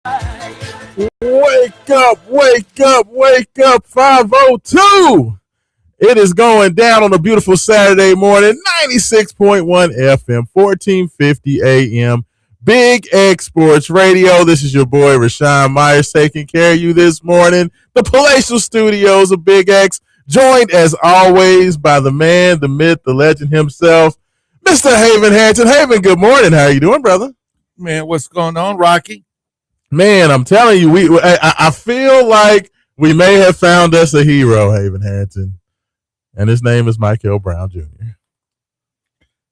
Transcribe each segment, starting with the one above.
Wake up, wake up, wake up, 502. It is going down on a beautiful Saturday morning, 96.1 FM, 1450 AM, Big X Sports Radio. This is your boy, Raashaan Myers, taking care of you this morning. The palatial studios of Big X, joined as always by the man, the myth, the legend himself, Mr. Haven Harrington. Haven, good morning. How are you doing, brother? Man, what's going on, Rocky? Man, I'm telling you, I feel like we may have found us a hero, Haven Harrington, and his name is Michael Brown Jr.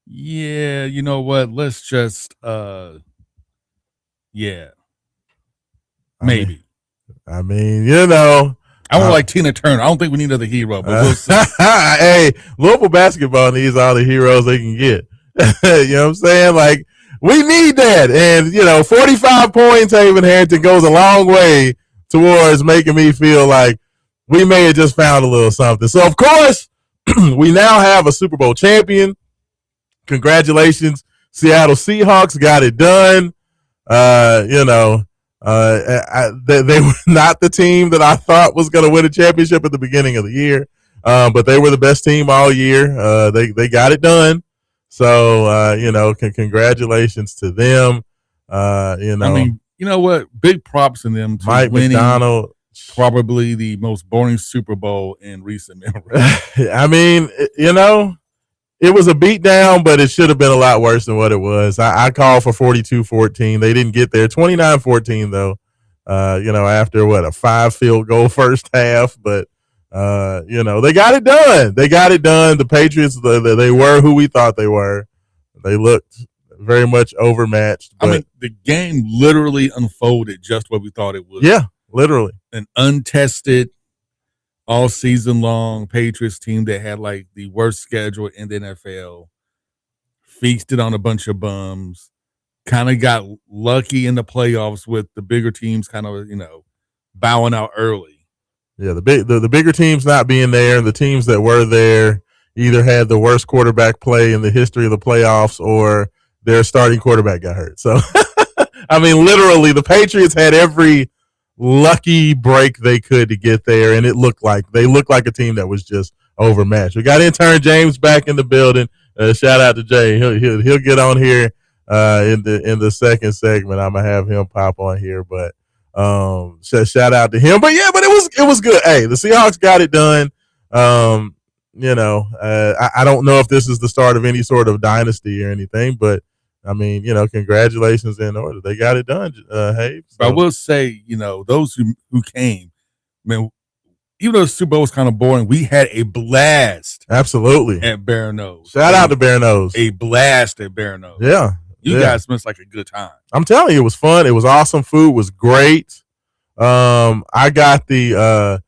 Yeah, you know what? Let's just, maybe. I mean, you know. I don't like Tina Turner. I don't think we need another hero, but we'll see. Hey, Louisville basketball needs all the heroes they can get. You know what I'm saying? Like, we need that. And, 45 points, Haven Harrington, goes a long way towards making me feel like we may have just found a little something. So, of course, we now have a Super Bowl champion. Congratulations. Seattle Seahawks got it done. They were not the team that I thought was going to win a championship at the beginning of the year, but they were the best team all year. They got it done. So, congratulations to them. I mean, you know what? Big props in them to Mike winning McDonald, probably the most boring Super Bowl in recent memory. I mean, it was a beatdown, but it should have been a lot worse than what it was. I called for 42-14. They didn't get there. 29-14, though, after, a 5 field goal first half. But, they got it done. They got it done. The Patriots, they were who we thought they were. They looked very much overmatched. I mean, the game literally unfolded just what we thought it would. Yeah, literally. An untested, all season long Patriots team that had like the worst schedule in the NFL, feasted on a bunch of bums, kind of got lucky in the playoffs with the bigger teams kind of, bowing out early. Yeah, the bigger teams not being there, and the teams that were there either had the worst quarterback play in the history of the playoffs or their starting quarterback got hurt. So, I mean, literally, the Patriots had every lucky break they could to get there, and they looked like a team that was just overmatched. We got intern James back in the building. Shout out to Jay. He'll get on here in the second segment. I'm gonna have him pop on here, but shout out to him. But yeah, but it was good. Hey, the Seahawks got it done. I don't know if this is the start of any sort of dynasty or anything, but I mean, congratulations in order. They got it done, hey. So. I will say, those who came, man, even though the Super Bowl was kind of boring, we had a blast. Absolutely. At Bear Nose. Shout out to Bear Nose. A blast at Bear Nose. Yeah. You guys must like a good time. I'm telling you, it was fun. It was awesome. Food was great. I got the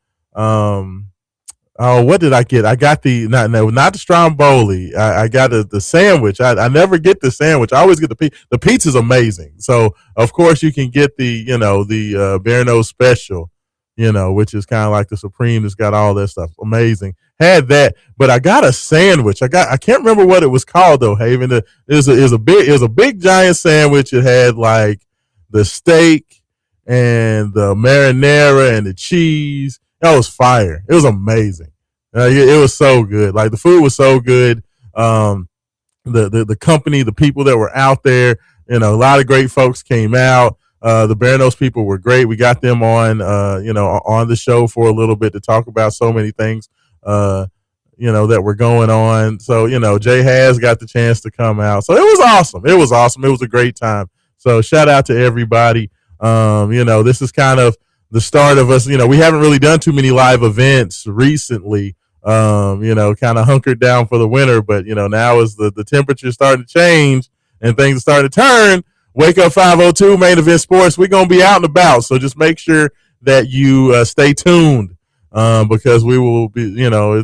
what did I get? I got the not the Stromboli. I got the sandwich. I never get the sandwich. I always get the pizza. The pizza's amazing. So of course you can get the Bear Nose special, which is kind of like the Supreme that's got all that stuff. Amazing. Had that, but I got a sandwich. I can't remember what it was called though, Haven. It was a big giant sandwich. It had like the steak and the marinara and the cheese. That was fire. It was amazing. It was so good. Like the food was so good. The company, the people that were out there, a lot of great folks came out. The Bear Nose people were great. We got them on, on the show for a little bit to talk about so many things, that were going on. So, Jay has got the chance to come out. So it was awesome. It was awesome. It was a great time. So shout out to everybody. This is kind of the start of us. We haven't really done too many live events recently, kind of hunkered down for the winter. But, now as the temperature starting to change and things are starting to turn, Wake Up 502, Main Event Sports, we're going to be out and about. So just make sure that you stay tuned because we will be,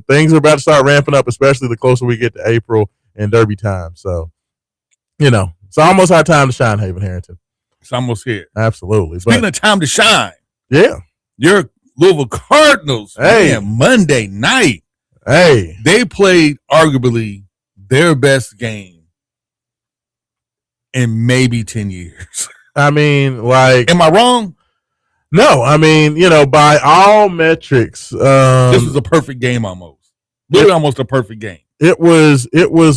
things are about to start ramping up, especially the closer we get to April and Derby time. So, it's almost our time to shine, Haven Harrington. It's almost here. Absolutely. Speaking of time to shine. Yeah. Your Louisville Cardinals, Monday night. Hey. They played arguably their best game in maybe 10 years. I mean, like, Am I wrong? no, I mean, by all metrics, this was a perfect game almost. Literally almost a perfect game. It was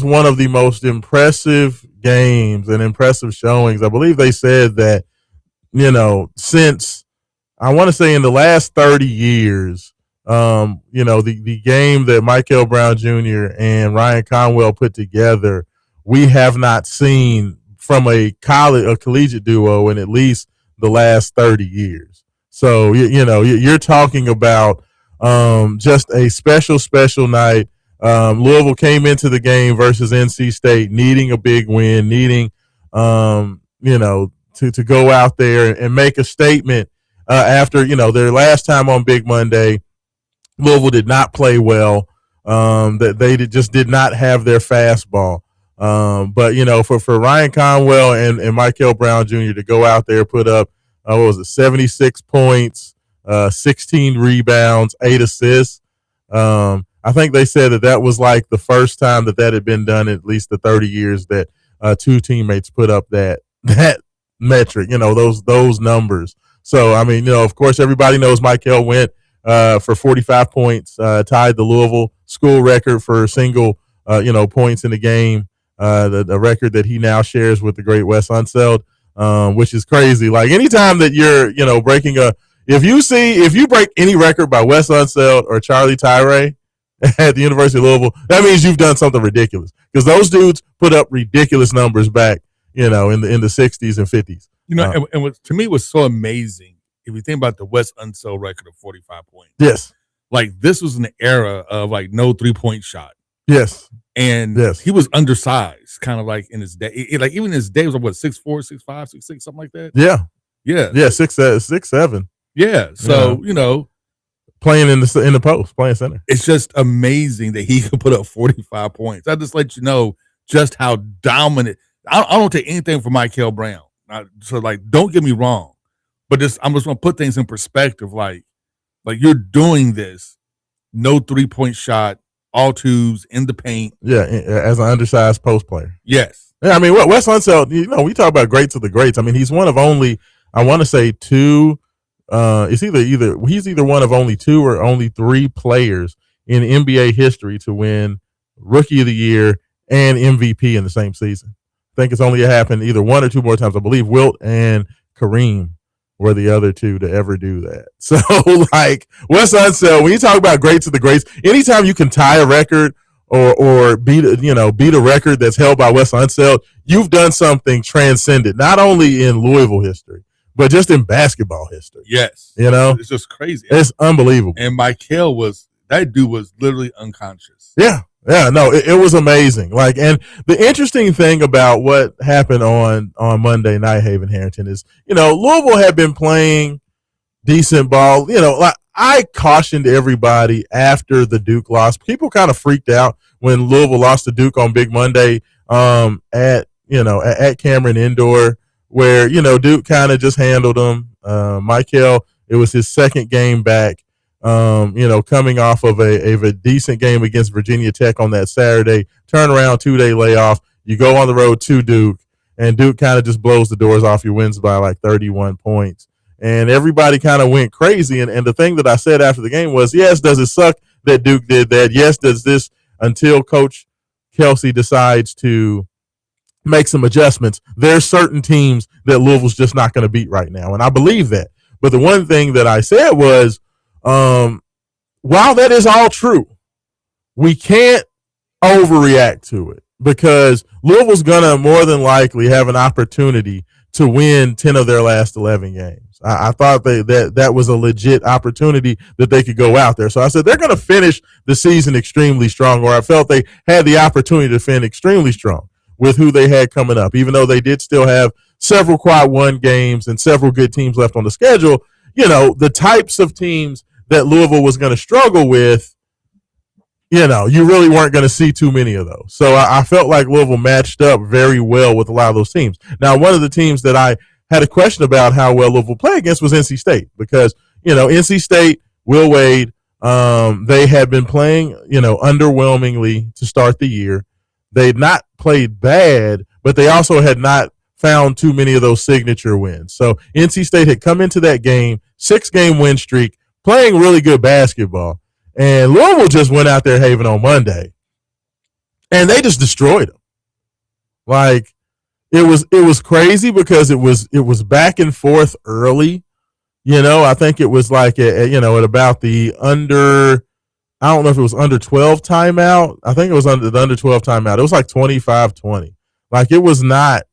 one of the most impressive games and impressive showings. I believe they said that, since I want to say in the last 30 years, the game that Michael Brown Jr. and Ryan Conwell put together, we have not seen from a collegiate duo in at least the last 30 years. So, you're talking about just a special night. Louisville came into the game versus NC State needing a big win, needing, to go out there and make a statement after, their last time on Big Monday. Louisville did not play well. That they just did not have their fastball. But for Ryan Conwell and Michael Brown Jr. to go out there, put up 76 points, 16 rebounds, 8 assists. I think they said that was like the first time that had been done in at least the 30 years that two teammates put up that metric. Those numbers. So I mean, of course, everybody knows Michael went for 45 points, tied the Louisville school record for single, points in the game, the record that he now shares with the great Wes Unseld, which is crazy. Like anytime that you're, breaking if you break any record by Wes Unseld or Charlie Tyree at the University of Louisville, that means you've done something ridiculous because those dudes put up ridiculous numbers back, in the 60s and 50s. And what to me was so amazing, if you think about the Wes Unseld record of 45 points. Yes. Like this was an era of like no 3-point shot. Yes. And he was undersized, kind of like in his day. Like even in his day was like what, 6'4", 6'5", 6'6", something like that. Yeah. Yeah. Yeah. 6'7". Yeah. So, playing in the post, playing center. It's just amazing that he could put up 45 points. I just let you know just how dominant. I don't take anything from Michael Brown. So don't get me wrong, but I'm just gonna put things in perspective. Like you're doing this, no 3-point shot, all twos in the paint. Yeah, as an undersized post player. Yes. Yeah, I mean, Wes Unseld, we talk about greats of the greats. I mean, he's one of only, I want to say two. He's either one of only 2 or only 3 players in NBA history to win Rookie of the Year and MVP in the same season. I think it's only happened either 1 or 2 more times. I believe Wilt and Kareem were the other 2 to ever do that. So, Wes Unseld, when you talk about greats of the greats, anytime you can tie a record or beat a record that's held by Wes Unseld, you've done something transcendent, not only in Louisville history, but just in basketball history. Yes. It's just crazy. It's unbelievable. And that dude was literally unconscious. Yeah. Yeah, no, it was amazing. And the interesting thing about what happened on Monday night, Haven Harrington, is, Louisville had been playing decent ball. I cautioned everybody after the Duke loss. People kind of freaked out when Louisville lost to Duke on Big Monday at Cameron Indoor, where, Duke kind of just handled them. Michael, it was his second game back. Coming off of a decent game against Virginia Tech on that Saturday, turnaround 2-day layoff, you go on the road to Duke, and Duke kind of just blows the doors off your wins by like 31 points. And everybody kind of went crazy. And the thing that I said after the game was, yes, does it suck that Duke did that? Yes, does this, until Coach Kelsey decides to make some adjustments, there's certain teams that Louisville's just not going to beat right now. And I believe that. But the one thing that I said was, while that is all true, we can't overreact to it because Louisville's going to more than likely have an opportunity to win 10 of their last 11 games. I thought that was a legit opportunity that they could go out there. So I said they're going to finish the season extremely strong, or I felt they had the opportunity to finish extremely strong with who they had coming up, even though they did still have several quad one games and several good teams left on the schedule. The types of teams that Louisville was going to struggle with, you really weren't going to see too many of those. So I felt like Louisville matched up very well with a lot of those teams. Now, one of the teams that I had a question about how well Louisville played against was NC State because, NC State, Will Wade, they had been playing, underwhelmingly to start the year. They'd not played bad, but they also had not found too many of those signature wins. So NC State had come into that game, 6-game win streak, playing really good basketball. And Louisville just went out there, Haven, on Monday, and they just destroyed them. Like, it was crazy because it was back and forth early. I think it was like at about the under, I don't know if it was under 12 timeout. I think it was under the under 12 timeout. It was like 25-20. Like, it was not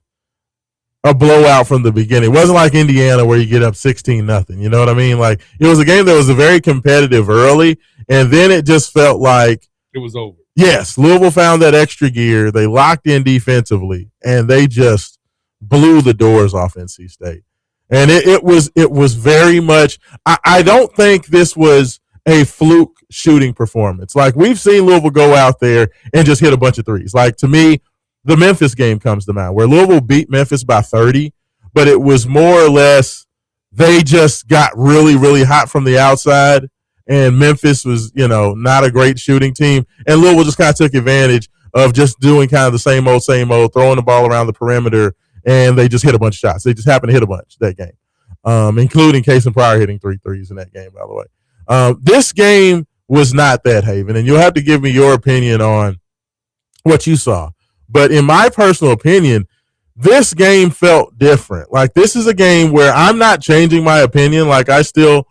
a blowout from the beginning. It wasn't like Indiana where you get up 16-0. You know what I mean? Like, it was a game that was very competitive early, and then it just felt like it was over. Yes, Louisville found that extra gear. They locked in defensively, and they just blew the doors off NC State. And it was very much. I don't think this was a fluke shooting performance. Like, we've seen Louisville go out there and just hit a bunch of threes. Like, to me, the Memphis game comes to mind, where Louisville beat Memphis by 30, but it was more or less they just got really, really hot from the outside, and Memphis was, not a great shooting team, and Louisville just kind of took advantage of just doing kind of the same old, throwing the ball around the perimeter, and they just hit a bunch of shots. They just happened to hit a bunch that game, including Case and Pryor hitting 3 threes in that game, by the way. This game was not that, Haven, and you'll have to give me your opinion on what you saw. But in my personal opinion, this game felt different. Like, this is a game where I'm not changing my opinion. Like, I still,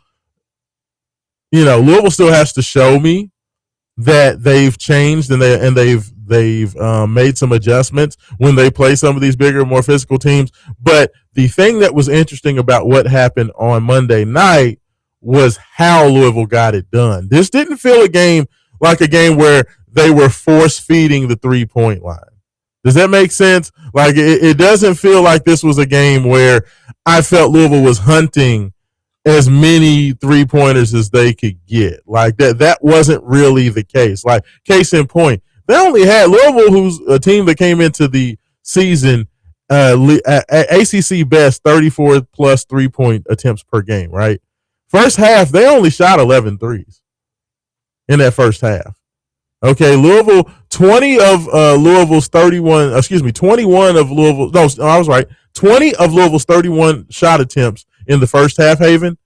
Louisville still has to show me that they've changed and they've made some adjustments when they play some of these bigger, more physical teams. But the thing that was interesting about what happened on Monday night was how Louisville got it done. This didn't feel like a game where they were force feeding the 3-point line. Does that make sense? Like, it doesn't feel like this was a game where I felt Louisville was hunting as many 3-pointers as they could get. Like, that wasn't really the case. Like, case in point, they only had Louisville, who's a team that came into the season ACC best 34 plus 3-point attempts per game, right? First half, they only shot 11 threes in that first half. Okay, Louisville, 20 of Louisville's 31, 21 of Louisville, no, I was right, 20 of Louisville's 31 shot attempts in the first half, Haven,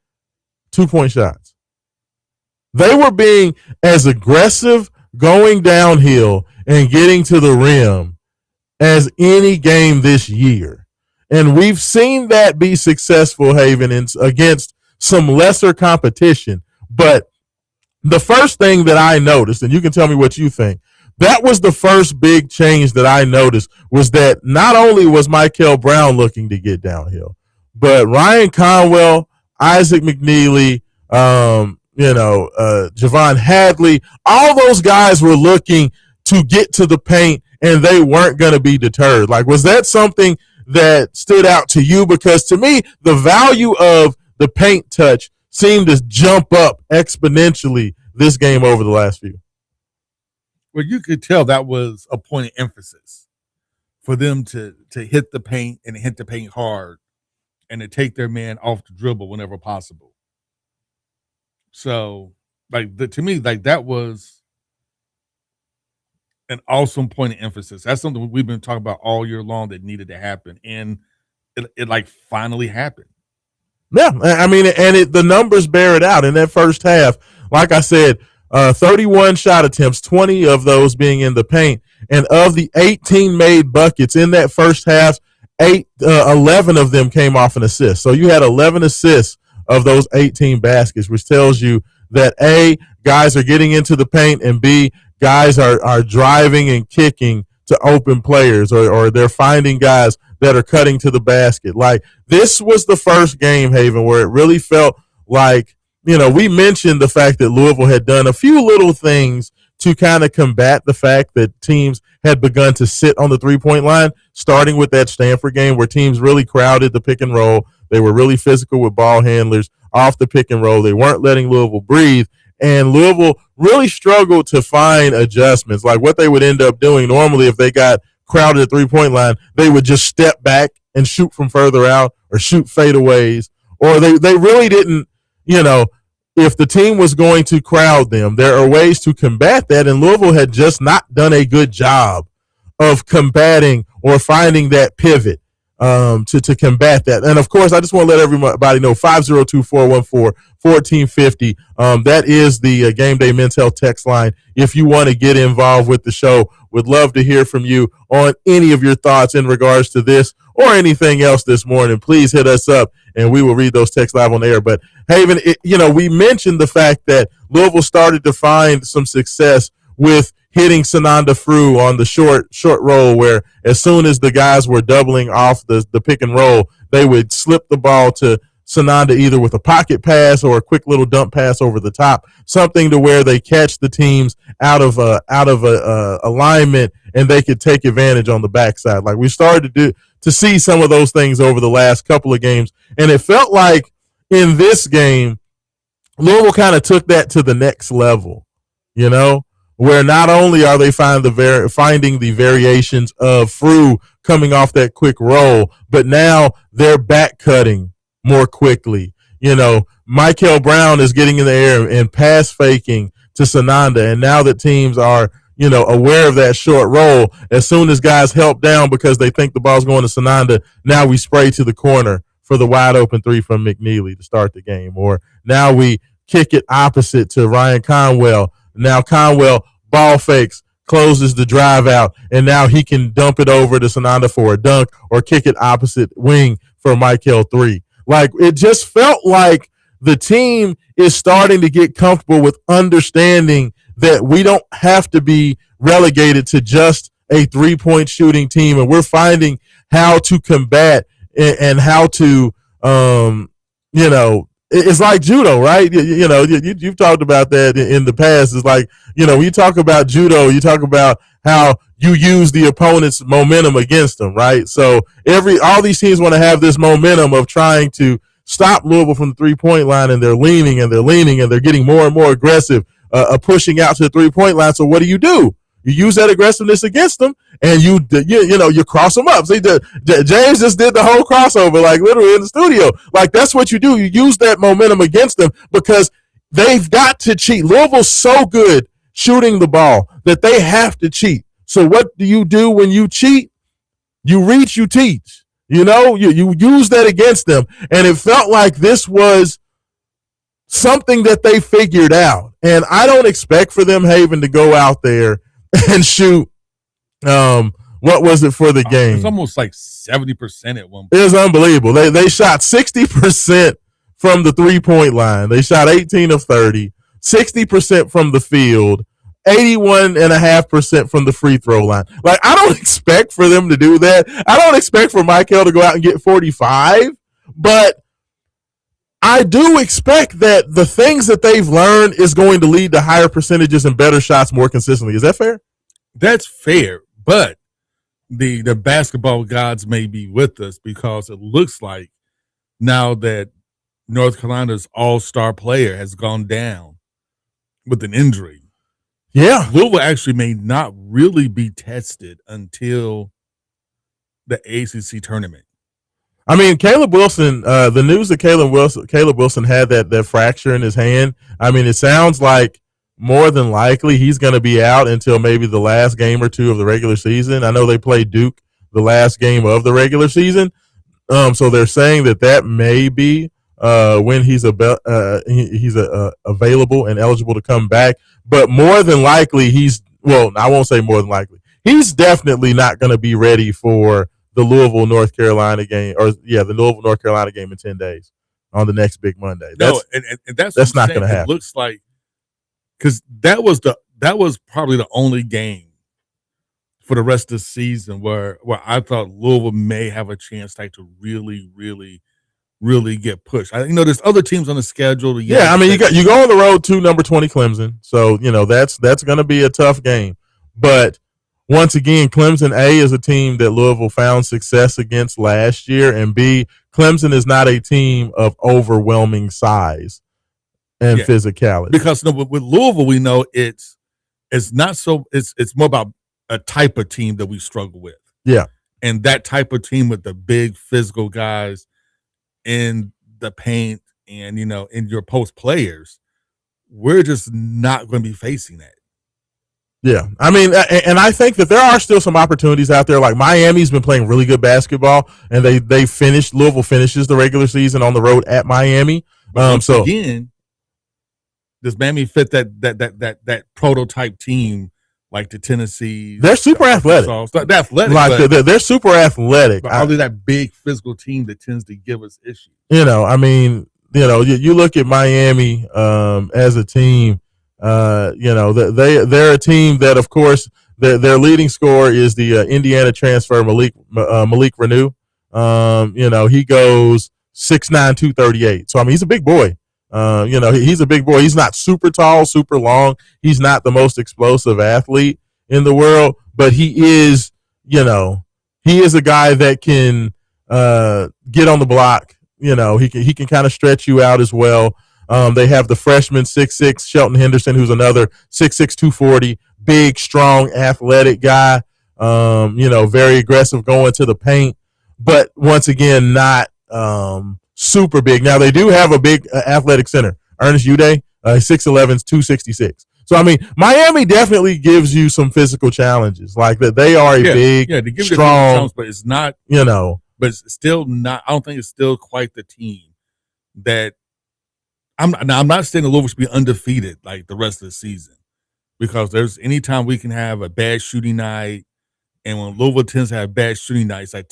2-point shots. They were being as aggressive going downhill and getting to the rim as any game this year. And we've seen that be successful, Haven, against some lesser competition. But the first thing that I noticed, and you can tell me what you think, that was the first big change that I noticed, was that not only was Michael Brown looking to get downhill, but Ryan Conwell, Isaac McNeely, Javon Hadley, all those guys were looking to get to the paint, and they weren't going to be deterred. Like, was that something that stood out to you? Because to me, the value of the paint touch seemed to jump up exponentially this game over the last few. Well, you could tell that was a point of emphasis for them to hit the paint and hit the paint hard and to take their man off the dribble whenever possible. So, to me, that was an awesome point of emphasis. That's something we've been talking about all year long that needed to happen, and it finally happened. Yeah, I mean, and the numbers bear it out in that first half. Like I said, 31 shot attempts, 20 of those being in the paint, and of the 18 made buckets in that first half, 11 of them came off an assist. So you had 11 assists of those 18 baskets, which tells you that A, guys are getting into the paint, and B, guys are driving and kicking to open players, or they're finding guys that are cutting to the basket. Like, this was the first game, Haven, where it really felt like, we mentioned the fact that Louisville had done a few little things to kind of combat the fact that teams had begun to sit on the 3-point line, starting with that Stanford game where teams really crowded the pick and roll. They were really physical with ball handlers off the pick and roll. They weren't letting Louisville breathe. And Louisville really struggled to find adjustments. Like, what they would end up doing normally if they got crowded at 3-point line, they would just step back and shoot from further out or shoot fadeaways. Or they really didn't, if the team was going to crowd them, there are ways to combat that. And Louisville had just not done a good job of combating or finding that pivot to combat that. And of course, I just want to let everybody know 502-414-1450. That is the Game Day Men's Health text line. If you want to get involved with the show, would love to hear from you on any of your thoughts in regards to this or anything else this morning. Please hit us up and we will read those texts live on air. But Haven, we mentioned the fact that Louisville started to find some success with hitting Sananda Frew on the short roll, where as soon as the guys were doubling off the pick and roll, they would slip the ball to Sananda either with a pocket pass or a quick little dump pass over the top, something to where they catch the teams out of alignment and they could take advantage on the backside. Like we started to see some of those things over the last couple of games, and it felt like in this game, Louisville kind of took that to the next level, where not only are they finding the variations of Frew coming off that quick roll, but now they're back cutting more quickly. Michael Brown is getting in the air and pass faking to Sananda, and now that teams are aware of that short roll, as soon as guys help down because they think the ball's going to Sananda, now we spray to the corner for the wide open three from McNeely to start the game. Or now we kick it opposite to Ryan Conwell. Now Conwell ball fakes, closes the drive out, and now he can dump it over to Sananda for a dunk or kick it opposite wing for Michael 3. Like, it just felt like the team is starting to get comfortable with understanding that we don't have to be relegated to just a three-point shooting team, and we're finding how to combat and how to, it's like judo, right? You've talked about that in the past. It's like, when you talk about judo, you talk about how you use the opponent's momentum against them, right? So all these teams want to have this momentum of trying to stop Louisville from the three-point line, and they're leaning and they're getting more and more aggressive, pushing out to the three-point line. So what do? You use that aggressiveness against them, and you cross them up. See, James just did the whole crossover, like literally in the studio. Like, that's what you do. You use that momentum against them because they've got to cheat. Louisville's so good shooting the ball that they have to cheat. So what do you do when you cheat? You reach, you teach. You use that against them, and it felt like this was something that they figured out. And I don't expect for them, Haven, to go out there and shoot. What was it for the game? It's almost like 70% at one point. It was unbelievable. They shot 60% from the 3-point line. They shot 18 of 30, 60% from the field, 81.5% from the free throw line. Like, I don't expect for them to do that. I don't expect for Michael to go out and get 45, but I do expect that the things that they've learned is going to lead to higher percentages and better shots more consistently. Is that fair? That's fair, but the basketball gods may be with us, because it looks like now that North Carolina's all-star player has gone down with an injury. Yeah. Louisville actually may not really be tested until the ACC tournament. I mean, Caleb Wilson, the news that Caleb Wilson had that fracture in his hand, I mean, it sounds like more than likely he's going to be out until maybe the last game or two of the regular season. I know they played Duke the last game of the regular season. So they're saying that may be when he's available and eligible to come back. But more than likely I won't say more than likely. He's definitely not going to be ready for the Louisville, North Carolina game, the Louisville, North Carolina game in 10 days on the next big Monday. That's not going to happen. It looks like, because that was probably the only game for the rest of the season where I thought Louisville may have a chance to really, really, really get pushed. There's other teams on the schedule. Yeah, I mean, you go on the road to number 20 Clemson, so that's going to be a tough game. But once again, Clemson, A, is a team that Louisville found success against last year, and B, Clemson is not a team of overwhelming size and physicality. Because with Louisville, we know it's not so. It's more about a type of team that we struggle with. Yeah, and that type of team with the big physical guys in the paint and in your post players, we're just not going to be facing that. Yeah, I mean, and I think that there are still some opportunities out there. Like Miami's been playing really good basketball, and they finished. Louisville finishes the regular season on the road at Miami. But once again, does Miami fit that prototype team like the Tennessee? They're super athletic. They're athletic, like they're super athletic. But are they that big physical team that tends to give us issues? I mean, you look at Miami as a team. They're a team that, of course, their leading scorer is the Indiana transfer Malik Renew. He goes 6'9", 238. So I mean, he's a big boy. He's a big boy. He's not super tall, super long. He's not the most explosive athlete in the world, but he is a guy that can get on the block. He can kind of stretch you out as well. They have the freshman 6'6" Shelton Henderson, who's another 6'6", 240, big, strong, athletic guy. Very aggressive going to the paint, but once again, not super big. Now they do have a big athletic center, Ernest Uday, 6'11", 266. So I mean, Miami definitely gives you some physical challenges. Like that, they are a big, strong, but it's not. But it's still not. I don't think it's still quite the team that. I'm not saying the Louisville should be undefeated like the rest of the season, because there's anytime we can have a bad shooting night, and when Louisville tends to have bad shooting nights, that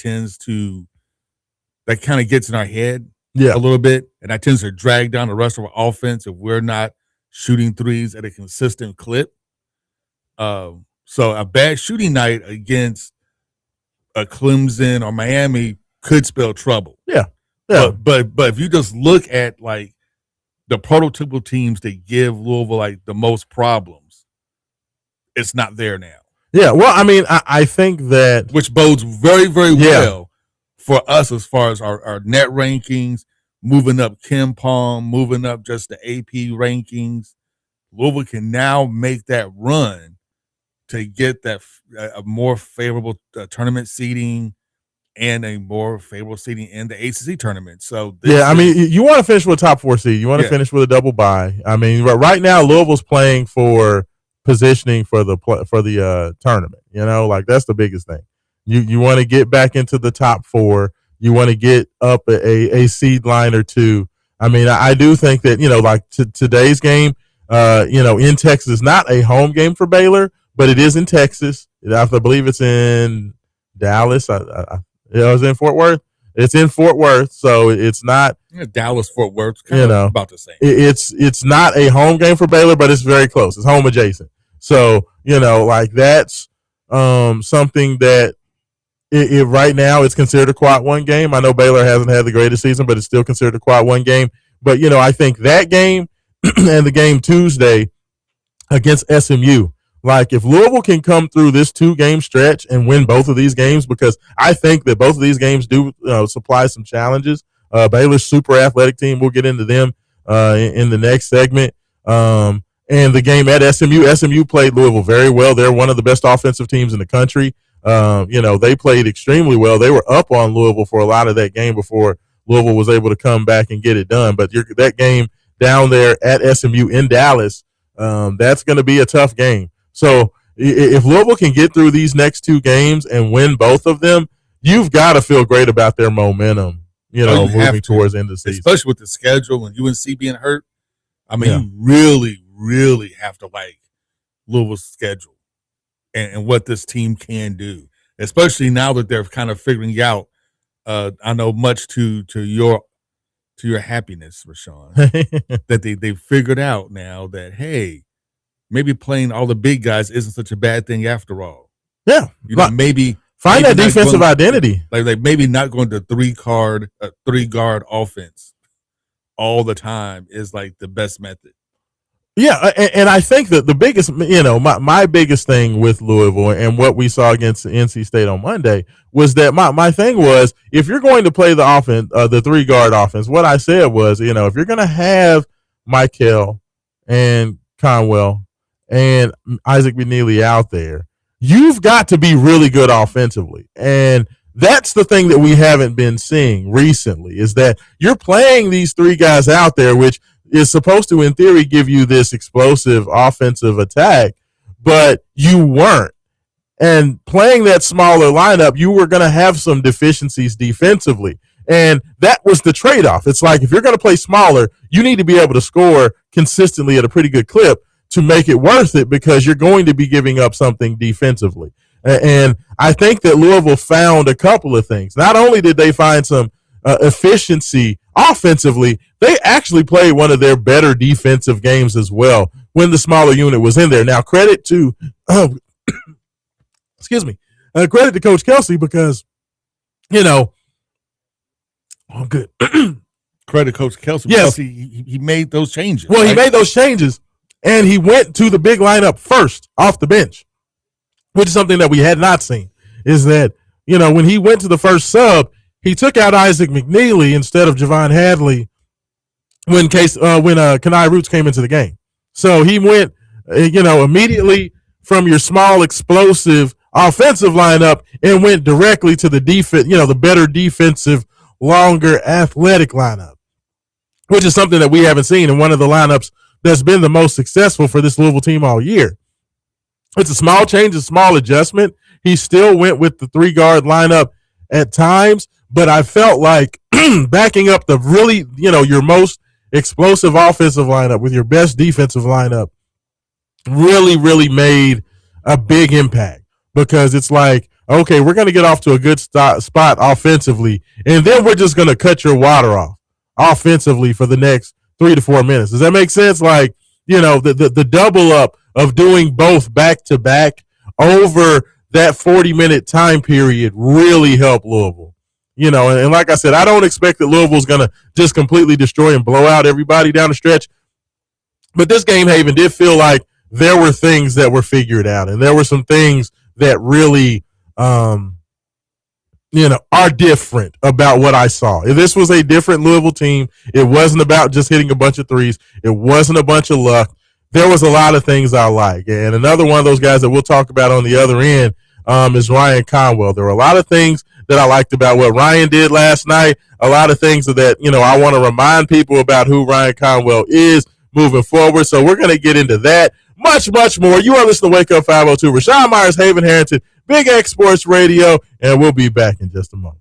kind of gets in our head a little bit, and that tends to drag down the rest of our offense if we're not shooting threes at a consistent clip. So a bad shooting night against a Clemson or Miami could spell trouble. Yeah. But if you just look at like the prototypical teams that give Louisville like the most problems, it's not there now. Yeah, well, I mean, I think that, which bodes very, very well for us as far as our net rankings, moving up KenPom, moving up just the AP rankings. Louisville can now make that run to get that a more favorable tournament seeding and a more favorable seeding in the ACC tournament. So I mean, you want to finish with a top 4 seed. You want to finish with a double bye. I mean, right now Louisville's playing for positioning for the tournament. Like that's the biggest thing. You want to get back into the top 4. You want to get up a seed line or two. I mean, I do think that like today's game, in Texas, is not a home game for Baylor, but it is in Texas. I believe it's in Dallas. It was in Fort Worth. It's in Fort Worth, so it's not Dallas, Fort Worth. Kind of about the same. It's not a home game for Baylor, but it's very close. It's home adjacent. So like that's something that it right now it's considered a quad one game. I know Baylor hasn't had the greatest season, but it's still considered a quad one game. But I think that game and the game Tuesday against SMU. Like if Louisville can come through this 2-game stretch and win both of these games, because I think that both of these games do supply some challenges. Baylor's super athletic team, we'll get into them in the next segment. And the game at SMU played Louisville very well. They're one of the best offensive teams in the country. They played extremely well. They were up on Louisville for a lot of that game before Louisville was able to come back and get it done. But that game down there at SMU in Dallas, that's going to be a tough game. So if Louisville can get through these next 2 games and win both of them, you've got to feel great about their momentum, moving towards the end of the season. Especially with the schedule and UNC being hurt. I mean, you really, really have to like Louisville's schedule and what this team can do, especially now that they're kind of figuring out. I know much to your happiness, Raashaan, that they figured out now that, hey, maybe playing all the big guys isn't such a bad thing after all. Yeah. Maybe find that defensive identity. Like maybe not going to three guard offense all the time is like the best method. Yeah, and I think that the biggest, my biggest thing with Louisville and what we saw against NC State on Monday was that my thing was, if you're going to play the offense, the 3-guard offense, what I said was, if you're going to have Michael and Conwell and Isaac McNeely out there, you've got to be really good offensively. And that's the thing that we haven't been seeing recently, is that you're playing these 3 guys out there, which is supposed to, in theory, give you this explosive offensive attack. but you weren't. And playing that smaller lineup, you were going to have some deficiencies defensively. And that was the trade off. It's like if you're going to play smaller, you need to be able to score consistently at a pretty good clip to make it worth it because you're going to be giving up something defensively. And I think that Louisville found a couple of things. Not only did they find some efficiency offensively, they actually played one of their better defensive games as well when the smaller unit was in there. Now, credit to excuse me, credit to Coach Kelsey because, you know, oh, good. Credit Coach Kelsey Yes. because he made those changes. Well, right? he made those changes, and he went to the big lineup first off the bench, which is something that we had not seen. Is that, you know, when he went to the first sub, he took out Isaac McNeely instead of Javon Hadley when Kenai Roots came into the game. So he went, immediately from your small, explosive offensive lineup and went directly to the defense, the better defensive, longer, athletic lineup, which is something that we haven't seen in one of the lineups that's been the most successful for this Louisville team all year. It's a small change, a small adjustment. He still went with the 3-guard lineup at times, but I felt like backing up the really, your most explosive offensive lineup with your best defensive lineup really, really made a big impact because it's like, okay, we're going to get off to a good spot offensively, and then we're just going to cut your water off offensively for the next 3 to 4 minutes. Does that make sense? Like, the double up of doing both back to back over that 40-minute time period really helped Louisville. And like I said, I don't expect that Louisville's going to just completely destroy and blow out everybody down the stretch. But this game, Haven, did feel like there were things that were figured out, and there were some things that really, are different about what I saw. If this was a different Louisville team, it wasn't about just hitting a bunch of threes. It wasn't a bunch of luck. There was a lot of things I like. And another one of those guys that we'll talk about on the other end is Ryan Conwell. There were a lot of things that I liked about what Ryan did last night, a lot of things that, I want to remind people about who Ryan Conwell is moving forward. So we're going to get into that. Much, much more. You are listening to Wake Up 502. Raashaan Myers, Haven Harrington, Big X Sports Radio, and we'll be back in just a moment.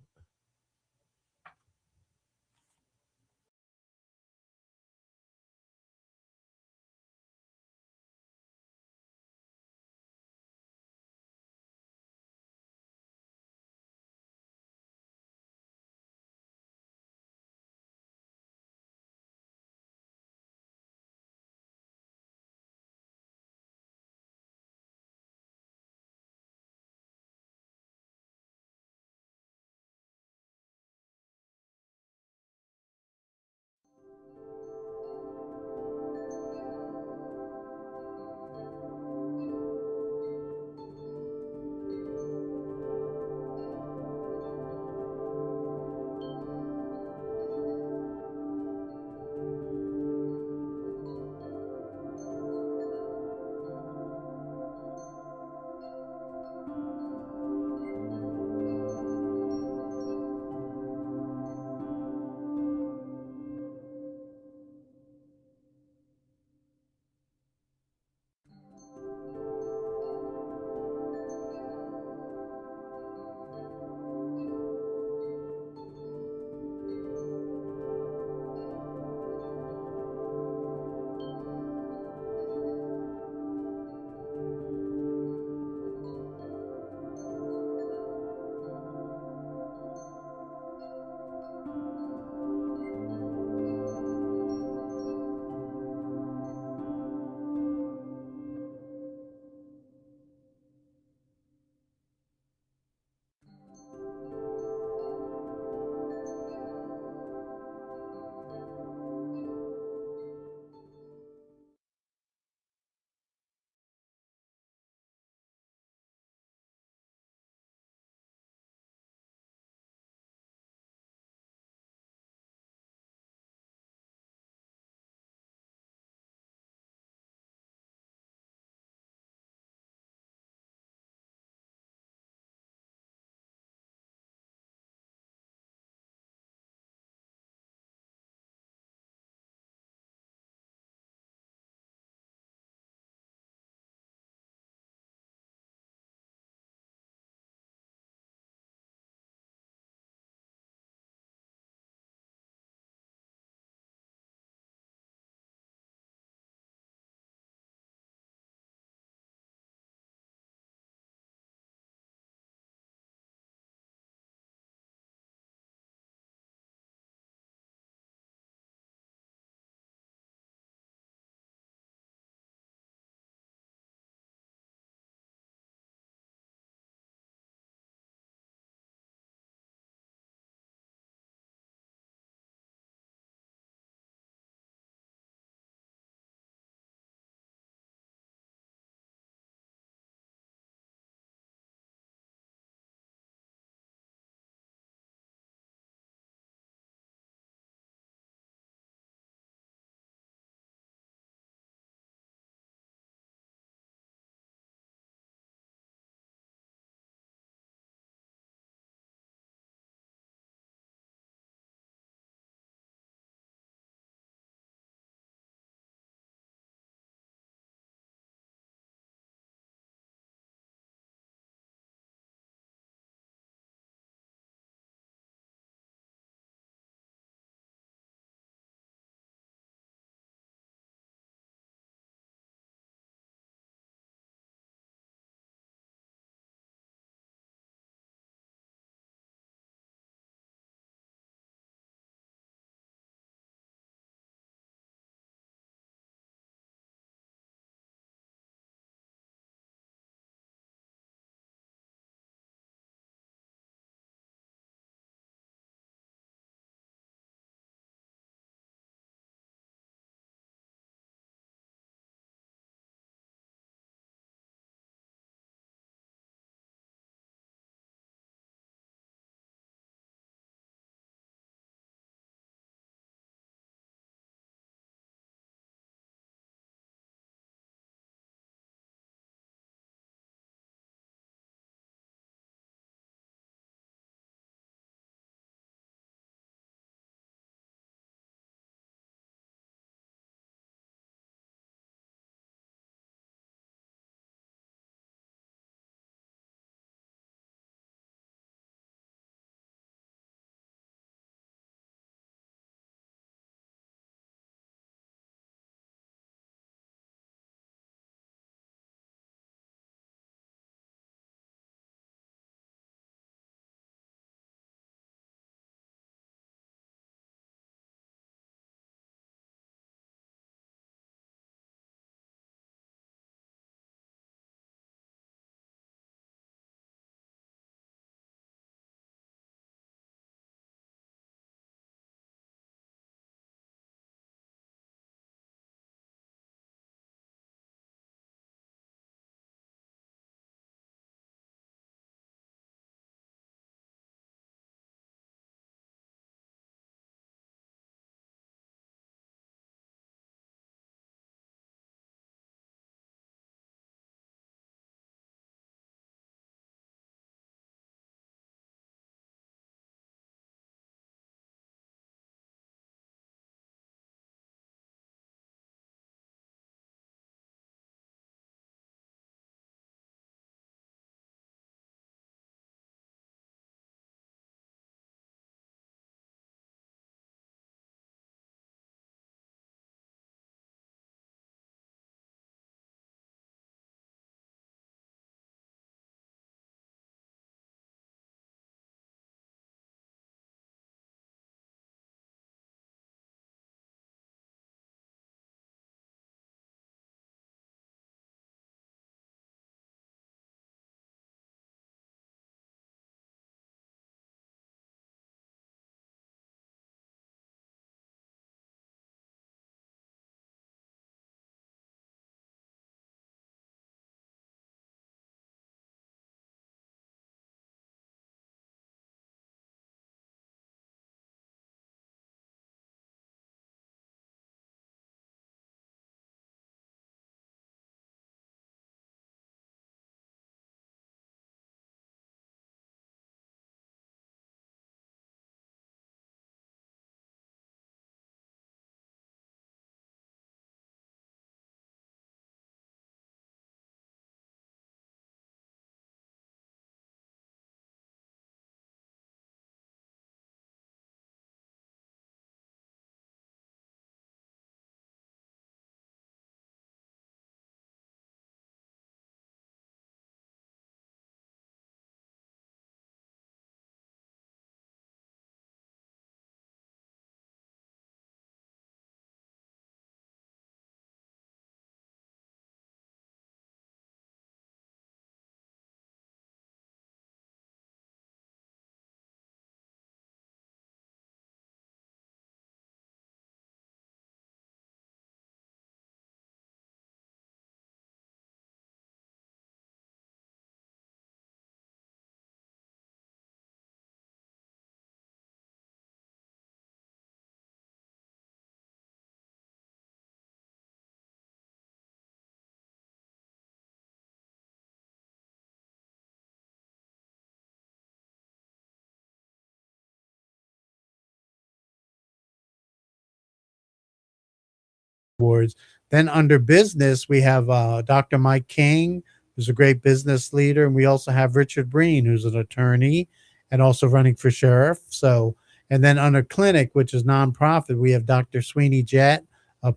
awards. Then under business, we have Dr. Mike King, who's a great business leader, and we also have Richard Breen, who's an attorney and also running for sheriff. So, and then under clinic, which is nonprofit, we have Dr. Sweeney Jett,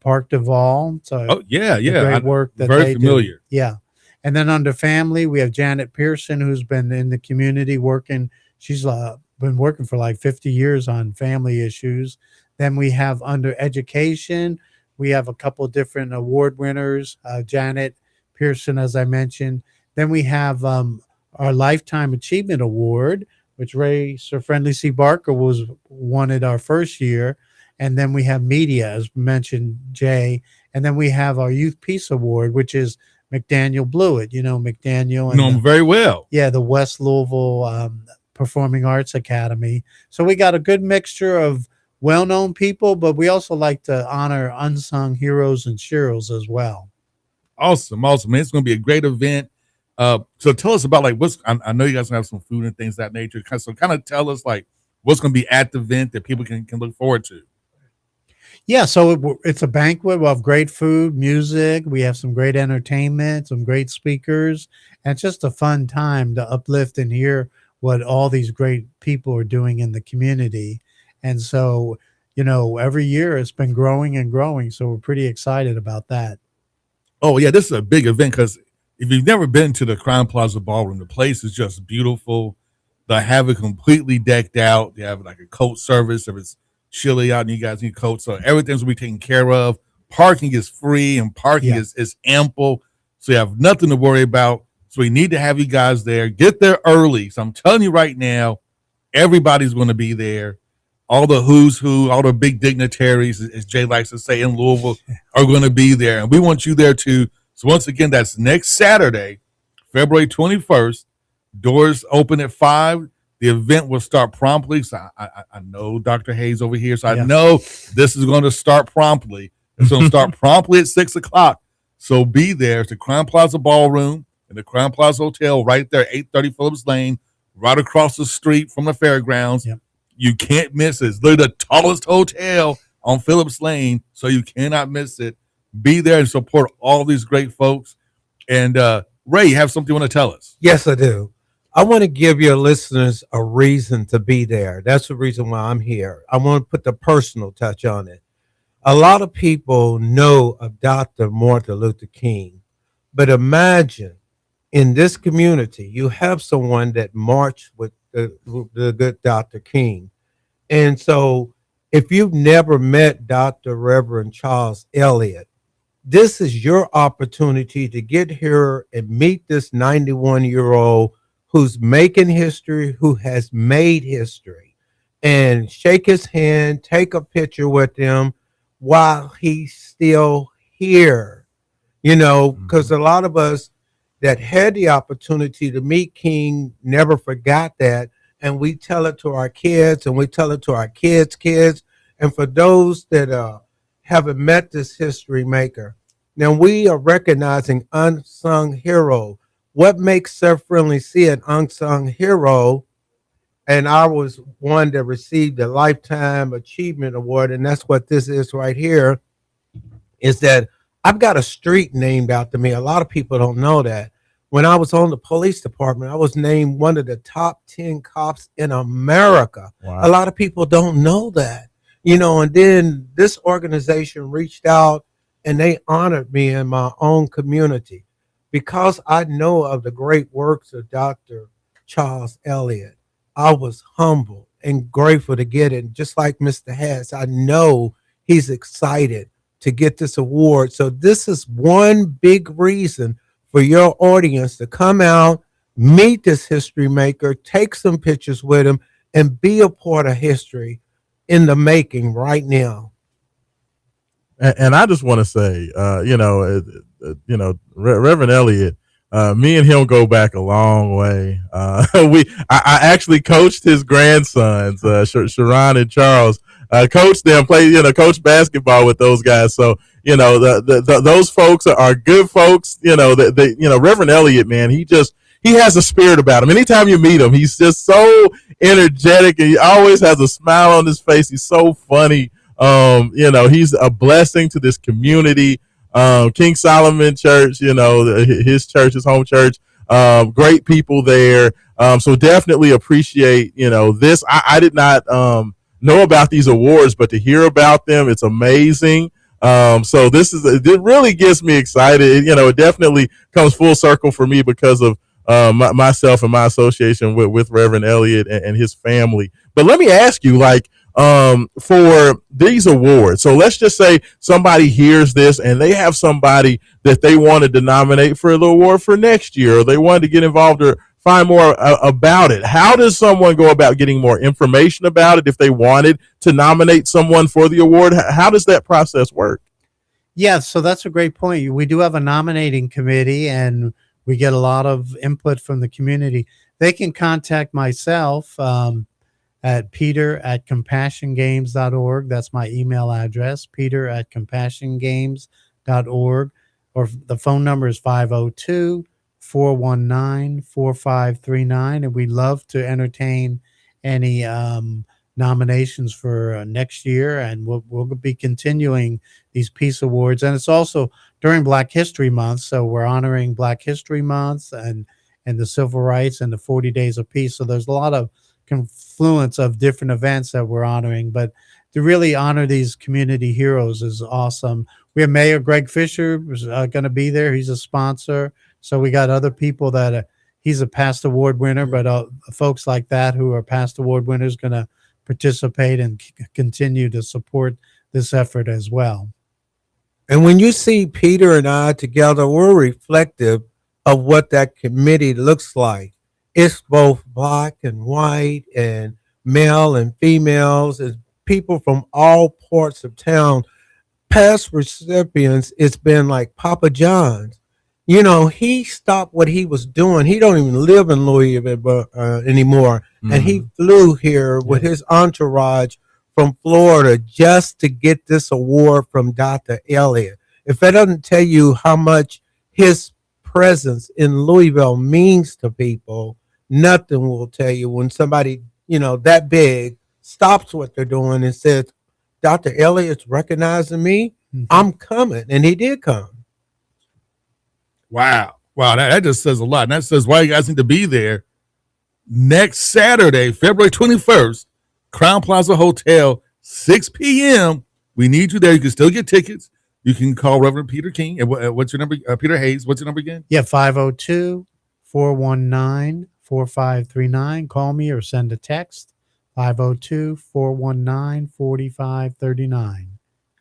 Park Duval. So, Oh yeah, the yeah. great work that Very they do. familiar. Yeah. And then under family, we have Janet Pearson, who's been in the community working. She's been working for like 50 years on family issues. Then we have under education, we have a couple different award winners, Janet Pearson, as I mentioned. Then we have our Lifetime Achievement Award, which Ray Sir Friendly C. Barker was won it our first year. And then we have media, as mentioned, Jay. And then we have our Youth Peace Award, which is McDaniel Blewett. You know McDaniel, Know and him very well. the West Louisville Performing Arts Academy. So we got a good mixture of well-known people, but we also like to honor unsung heroes and sheroes as well. Awesome, awesome. Man, it's going to be a great event. So tell us about like I know you guys have some food and things of that nature. So kind of tell us like what's going to be at the event that people can look forward to. Yeah, so it's a banquet. We'll have great food, music. We have some great entertainment, some great speakers, and it's just a fun time to uplift and hear what all these great people are doing in the community. And so, every year it's been growing and growing. So we're pretty excited about that. Oh yeah, this is a big event because if you've never been to the Crown Plaza Ballroom, the place is just beautiful. They have it completely decked out. They have like a coat service if it's chilly out and you guys need coats. So everything's gonna be taken care of. Parking is free and parking Yeah. is ample. So you have nothing to worry about. So we need to have you guys there. Get there early. So I'm telling you right now, everybody's going to be there. All the who's who, all the big dignitaries, as Jay likes to say in Louisville, are going to be there. And we want you there too. So once again, that's next Saturday, February 21st. Doors open at 5. The event will start promptly. So I know Dr. Hayes over here. So I know this is going to start promptly. It's going to start promptly at 6 o'clock. So be there. It's the Crown Plaza Ballroom in the Crown Plaza Hotel right there, 830 Phillips Lane, right across the street from the fairgrounds. Yep. You can't miss it. It's literally the tallest hotel on Phillips Lane, so you cannot miss it. Be there and support all these great folks. And Ray, you have something you want to tell us? Yes, I do. I want to give your listeners a reason to be there. That's the reason why I'm here. I want to put the personal touch on it. A lot of people know of Dr. Martin Luther King, but imagine in this community, you have someone that marched with the good Dr. King. And so if you've never met Dr. Reverend Charles Elliott, this is your opportunity to get here and meet this 91-year-old who's making history, who has made history, and shake his hand, take a picture with him while he's still here. Because a lot of us that had the opportunity to meet King never forgot that. And we tell it to our kids and we tell it to our kids' kids. And for those that haven't met this history maker, now we are recognizing unsung hero. What makes Sir Friendly C an unsung hero? And I was one that received the Lifetime Achievement Award. And that's what this is right here, is that I've got a street named after me. A lot of people don't know that. When I was on the police department, I was named one of the top 10 cops in America. Wow. A lot of people don't know that, and then this organization reached out and they honored me in my own community because I know of the great works of Dr. Charles Elliott. I was humble and grateful to get it. Just like Mr. Hess, I know he's excited to get this award. So this is one big reason for your audience to come out, meet this history maker, take some pictures with him, and be a part of history in the making right now. And I just want to say, Reverend Elliott, me and him go back a long way. I actually coached his grandsons, Sharon and Charles. Coached them, coach basketball with those guys. So those folks are good folks. Reverend Elliott, man, he has a spirit about him. Anytime you meet him, he's just so energetic, and he always has a smile on his face. He's so funny. He's a blessing to this community. King Solomon Church, his church, his home church, great people there. So definitely appreciate, this. I did not know about these awards, but to hear about them, it's amazing. So it really gets me excited. It definitely comes full circle for me because of myself and my association with Reverend Elliott and his family. But let me ask you, for these awards, so let's just say somebody hears this and they have somebody that they wanted to nominate for the award for next year, or they wanted to get involved or find more about it. How does someone go about getting more information about it if they wanted to nominate someone for the award? How does that process work? Yeah, so that's a great point. We do have a nominating committee, and we get a lot of input from the community. They can contact myself at peter@compassiongames.org. That's my email address, peter@compassiongames.org. Or the phone number is 502-419-4539. And we'd love to entertain any nominations for next year. And we'll be continuing these Peace Awards. And it's also during Black History Month. So we're honoring Black History Month and the civil rights and the 40 Days of Peace. So there's a lot of confluence of different events that we're honoring, but to really honor these community heroes is awesome. We have Mayor Greg Fisher going to be there. He's a sponsor. So we got other people that he's a past award winner, but folks like that who are past award winners going to participate and continue to support this effort as well. And when you see Peter and I together, we're reflective of what that committee looks like. It's both black and white and male and females. It's people from all parts of town. Past recipients, it's been like Papa John's. He stopped what he was doing. He don't even live in Louisville anymore. Mm-hmm. And he flew here with his entourage from Florida just to get this award from Dr. Elliott. If that doesn't tell you how much his presence in Louisville means to people, nothing will tell you when somebody, that big stops what they're doing and says, Dr. Elliott's recognizing me. Mm-hmm. I'm coming. And he did come. Wow. That just says a lot. And that says why you guys need to be there next Saturday, February 21st, Crown Plaza Hotel, 6 p.m. We need you there. You can still get tickets. You can call Reverend Peter King. And what's your number? Peter Hayes. What's your number again? Yeah, 502-419-4539. Call me or send a text. 502-419-4539.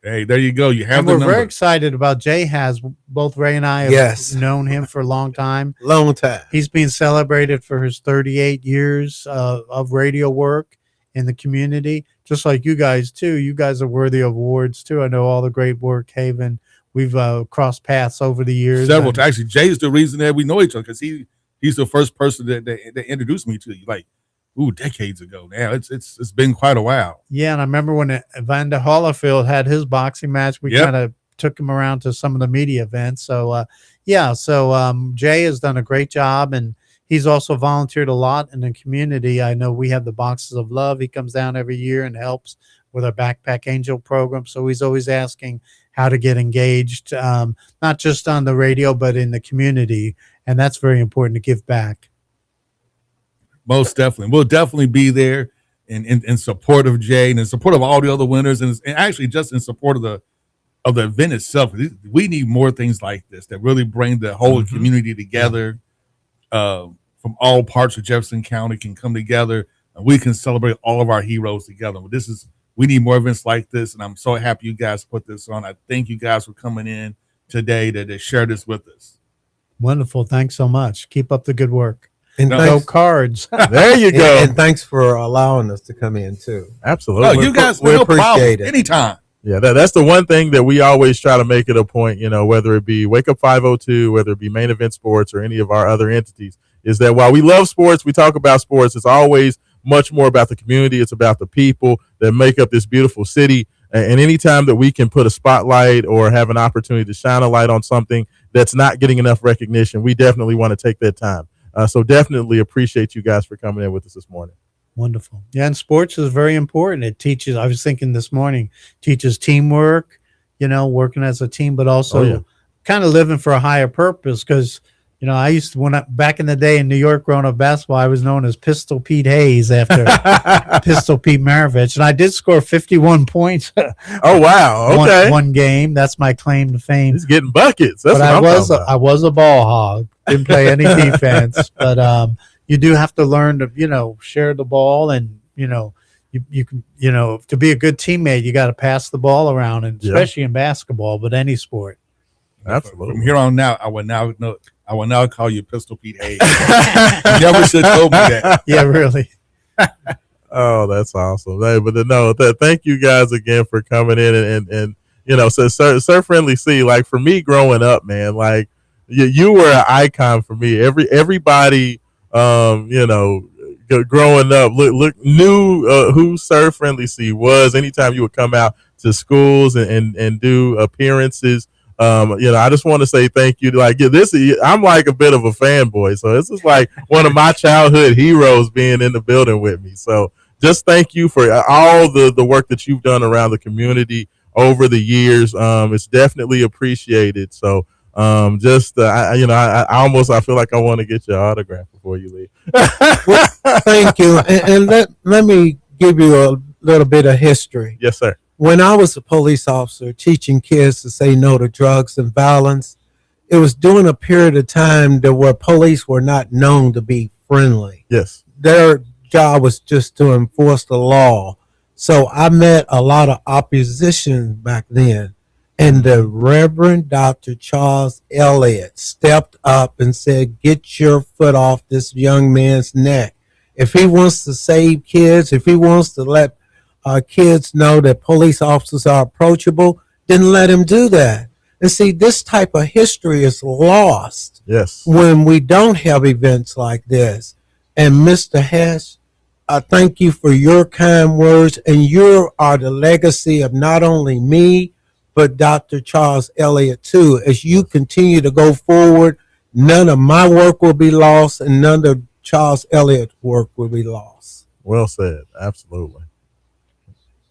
Hey, there you go. You have the number. We're very excited about Jay Has. Both Ray and I have known him for a long time. Long time. He's being celebrated for his 38 years of radio work in the community, just like you guys, too. You guys are worthy of awards, too. I know all the great work, Haven. We've crossed paths over the years. Several times. Actually, Jay is the reason that we know each other because he's the first person that introduced me to you. Decades ago now. It's been quite a while. Yeah, and I remember when Evander Holyfield had his boxing match, we kind of took him around to some of the media events. So Jay has done a great job, and he's also volunteered a lot in the community. I know we have the Boxes of Love. He comes down every year and helps with our Backpack Angel program. So he's always asking how to get engaged, not just on the radio, but in the community. And that's very important to give back. Most definitely. We'll definitely be there in support of Jay and in support of all the other winners, and actually just in support of the event itself. We need more things like this that really bring the whole community together. From all parts of Jefferson County can come together, and we can celebrate all of our heroes together. We need more events like this, and I'm so happy you guys put this on. I thank you guys for coming in today to share this with us. Wonderful. Thanks so much. Keep up the good work. And go Cards. There you go. And thanks for allowing us to come in too. Absolutely. Oh, you guys, we no appreciate problem. it. Anytime. Yeah, that's the one thing that we always try to make it a point, whether it be Wake Up 502, whether it be Main Event Sports or any of our other entities, is that while we love sports, we talk about sports, it's always much more about the community. It's about the people that make up this beautiful city. And anytime that we can put a spotlight or have an opportunity to shine a light on something that's not getting enough recognition, we definitely want to take that time. So definitely appreciate you guys for coming in with us this morning. Wonderful. Yeah, and sports is very important. It teaches, I was thinking this morning, teaches teamwork, working as a team, but also kind of living for a higher purpose. Because, I used to, back in the day in New York growing up basketball, I was known as Pistol Pete Hayes after Pistol Pete Maravich. And I did score 51 points. Oh, wow. Okay. One game. That's my claim to fame. He's getting buckets. That's but what I was a ball hog. Didn't play any defense. But you do have to learn to, share the ball, and, you can, to be a good teammate, you got to pass the ball around, and especially in basketball, but any sport. Absolutely. From here on out, I will now call you Pistol Pete Hayes. You never should have told me that. Yeah, really. Oh, that's awesome. Hey, but no, thank you guys again for coming in and so Sir Friendly C, like for me growing up, man, like you were an icon for me. Everybody, growing up, knew who Sir Friendly C was. Anytime you would come out to schools and do appearances, I just want to say thank you. Like I'm like a bit of a fanboy, so this is like one of my childhood heroes being in the building with me. So just thank you for all the work that you've done around the community over the years. It's definitely appreciated. So I feel like I want to get your autograph before you leave. Well, thank you. And let me give you a little bit of history. Yes, sir. When I was a police officer teaching kids to say no to drugs and violence, it was during a period of time where police were not known to be friendly. Yes. Their job was just to enforce the law. So I met a lot of opposition back then. And the Reverend Dr. Charles Elliott stepped up and said, get your foot off this young man's neck. If he wants to save kids, if he wants to let kids know that police officers are approachable, then let him do that. And see, this type of history is lost. Yes. When we don't have events like this. And Mr. Hess, I thank you for your kind words, and you are the legacy of not only me, but Dr. Charles Elliott too. As you continue to go forward, none of my work will be lost, and none of Charles Elliott's work will be lost. Well said. Absolutely.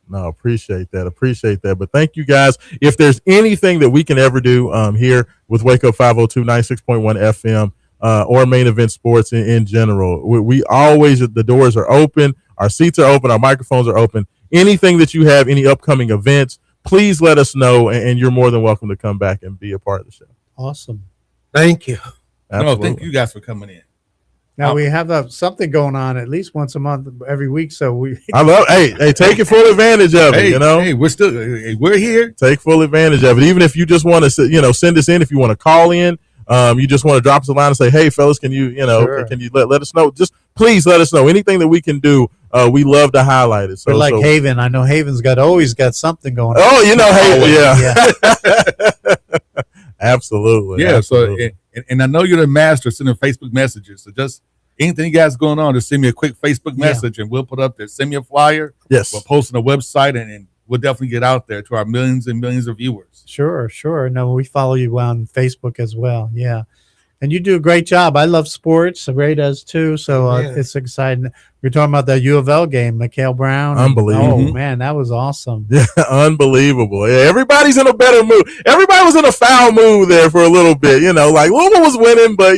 No, appreciate that. But thank you guys. If there's anything that we can ever do here with Wake Up 502 96.1 FM or Main Event Sports in general, we always, the doors are open, our seats are open, our microphones are open. Anything that you have, any upcoming events, please let us know, and you're more than welcome to come back and be a part of the show. Awesome. Thank you. Absolutely. No, thank you guys for coming in. Now we have something going on at least once a month, every week. So I love. Hey, take full advantage of it. Hey, we're here. Take full advantage of it. Even if you just want to, send us in. If you want to call in, you just want to drop us a line and say, "Hey, fellas, can you, Sure. can you let us know? Just please let us know anything that we can do. We love to highlight it. So we're like Haven. I know Haven's always got something going on. Oh, Haven, Yeah. Absolutely. Yeah. Absolutely. So, and I know you're the master of sending Facebook messages. So just anything you guys going on, just send me a quick Facebook message and we'll put up there. Send me a flyer. Yes. We'll post on the website and we'll definitely get out there to our millions and millions of viewers. Sure. No, we follow you on Facebook as well. Yeah. And you do a great job. I love sports. Ray does too. So it's exciting. We're talking about that U of L game, Mikhail Brown. Unbelievable. Oh, man, that was awesome. Yeah, unbelievable. Yeah, everybody's in a better mood. Everybody was in a foul mood there for a little bit. Like Louisville was winning, but,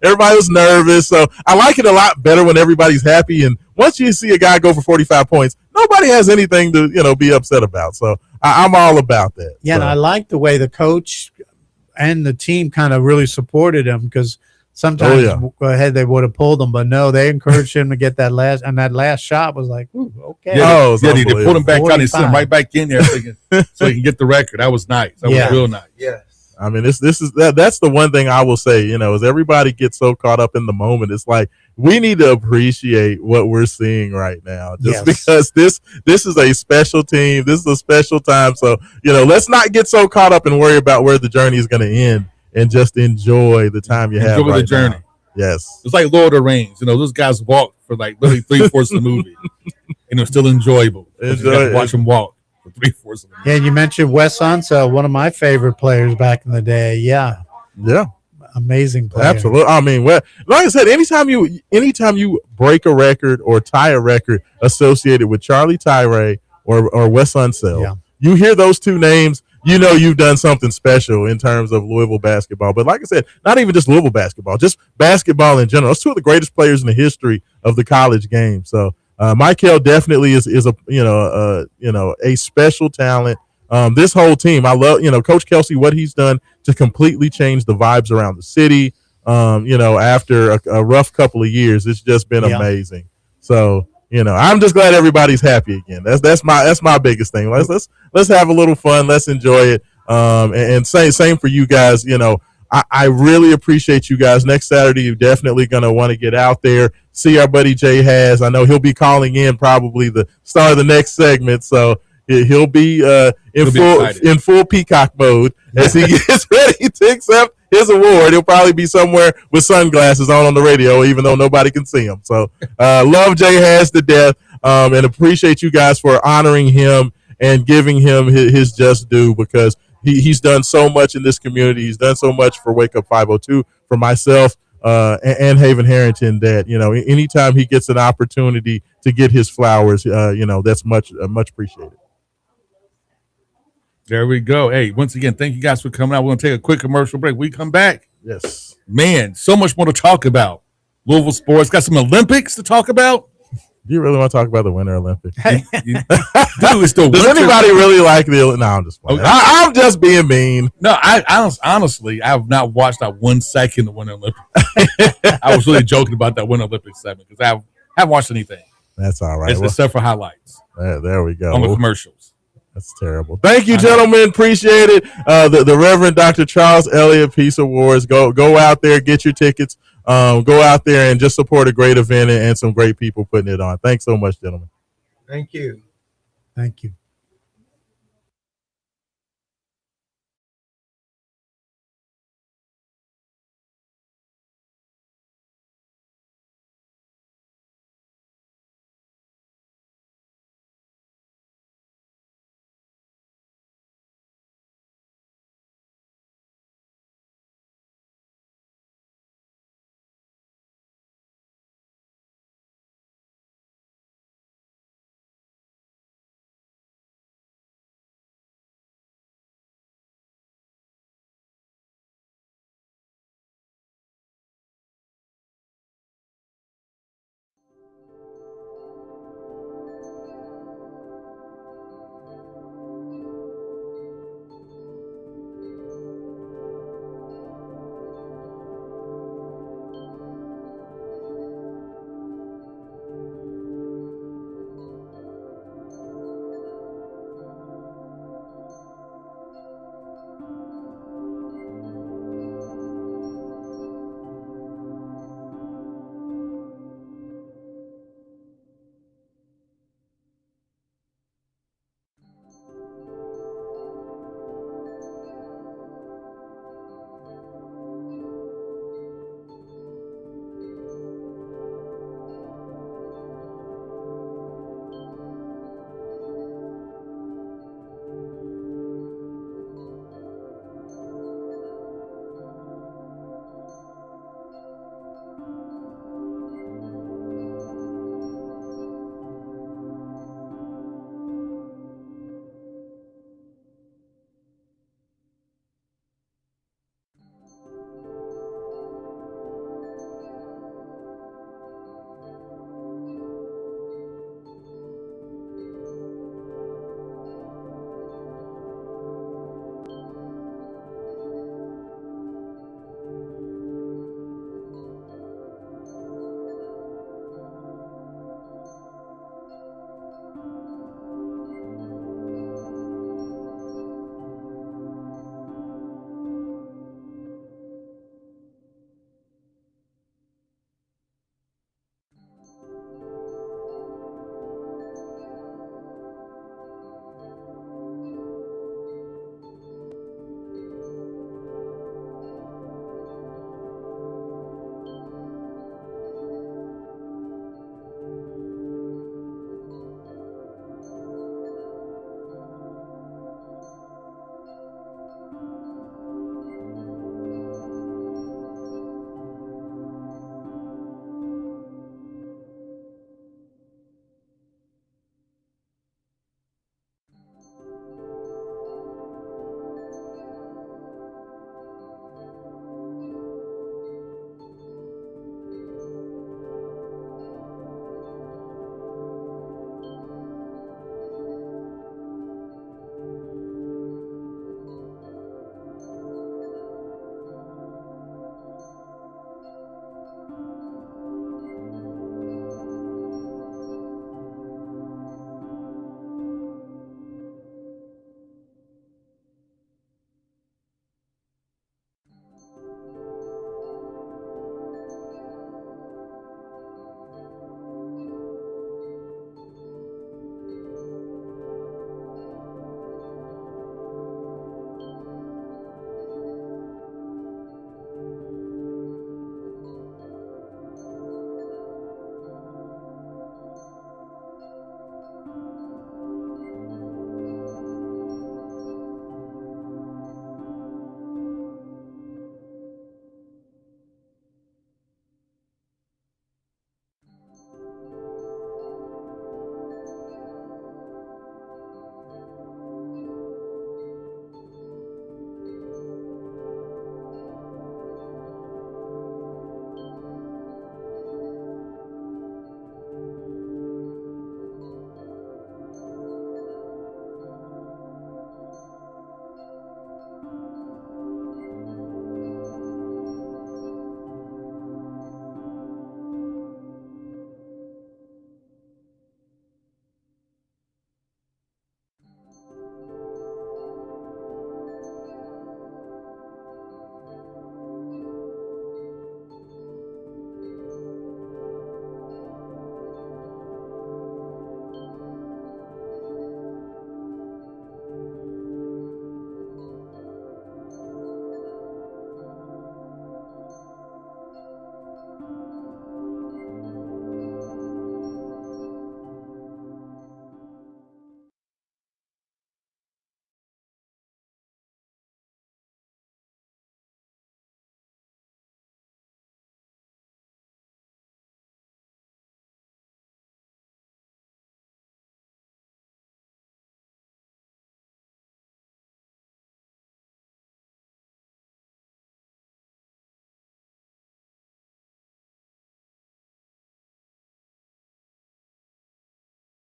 everybody was nervous. So I like it a lot better when everybody's happy. And once you see a guy go for 45 points, nobody has anything to, be upset about. So I'm all about that. Yeah, so. And I like the way the coach and the team kind of really supported him, because sometimes they would have pulled him, but no, they encouraged him to get that last, and that last shot was like, ooh, okay. They pulled him back out and sent him right back in there so he can get the record. That was nice. That was real nice. Yes. I mean, that's the one thing I will say, is everybody gets so caught up in the moment. It's like, we need to appreciate what we're seeing right now, because this is a special team. This is a special time. So, let's not get so caught up and worry about where the journey is going to end, and just enjoy the time you have. Enjoy the journey. Now. Yes. It's like Lord of the Rings. Those guys walked for like literally 3/4 of the movie, and it was still enjoyable. Watch them walk for 3/4 of the movie. Yeah, you mentioned Wes Unseld, one of my favorite players back in the day. Yeah. Yeah. amazing player. Absolutely. I mean, well, like I said, anytime you break a record or tie a record associated with Charlie Tyree or Wes Unseld, Yeah. you hear those two names, you know you've done something special in terms of Louisville basketball. But like I said, not even just Louisville basketball, just basketball in general. It's two of the greatest players in the history of the college game. So Michael definitely is a special talent. This whole team, I love Coach Kelsey, what he's done to completely change the vibes around the city. After a rough couple of years, it's just been amazing. So I'm just glad everybody's happy again. That's my biggest thing. Let's have a little fun. Let's enjoy it. And same for you guys. I really appreciate you guys. Next Saturday, you're definitely going to want to get out there, see our buddy Jay Has. I know he'll be calling in probably the start of the next segment. So he'll be in full peacock mode as he gets ready to accept his award. He'll probably be somewhere with sunglasses on the radio, even though nobody can see him. So love Jay Has to death, and appreciate you guys for honoring him and giving him his just due, because he's done so much in this community. He's done so much for Wake Up 502, for myself and Haven Harrington, that anytime he gets an opportunity to get his flowers, that's much appreciated. There we go. Hey, once again, thank you guys for coming out. We're going to take a quick commercial break. We come back. Yes. Man, so much more to talk about. Louisville sports. Got some Olympics to talk about. Do you really want to talk about the Winter Olympics? Dude, it's the Does anybody really like the? No, I'm just playing. Okay. I'm just being mean. No, I honestly, I have not watched that 1 second of the Winter Olympics. I was really joking about that Winter Olympics segment because I haven't watched anything. That's all right. Except for highlights. There we go. On the commercials. That's terrible. Thank you, gentlemen. Appreciate it. The Reverend Dr. Charles Elliott Peace Awards. Go out there, get your tickets. Go out there and just support a great event and some great people putting it on. Thanks so much, gentlemen. Thank you. Thank you.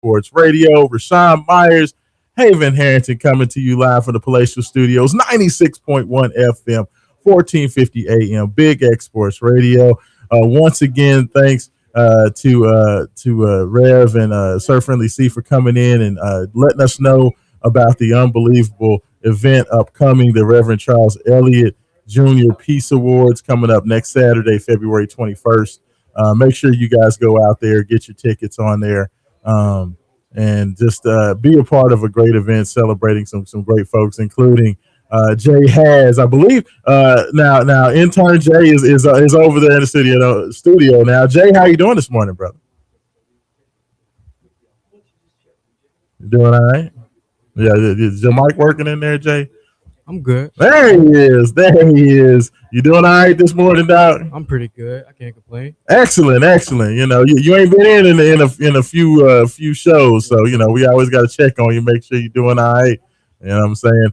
Sports Radio. Raashaan Myers, Haven Harrington coming to you live from the Palatial Studios, 96.1 FM, 1450 AM, Big X Sports Radio. Once again, thanks to Rev and Sir Friendly C for coming in and letting us know about the unbelievable event upcoming, the Reverend Charles Elliott Jr. Peace Awards coming up next Saturday, February 21st. Make sure you guys go out there, get your tickets on there, and just be a part of a great event celebrating some great folks, including Jay Has, I believe. Now intern Jay is over there in the studio now. Jay, how you doing this morning, brother? You doing all right? Yeah, is your mic working in there, Jay? I'm good. There he is. There he is. You doing all right this morning, Doc? I'm pretty good. I can't complain. Excellent. You know, you ain't been in a few shows, so you know we always got to check on you, make sure you're doing all right. You know what I'm saying?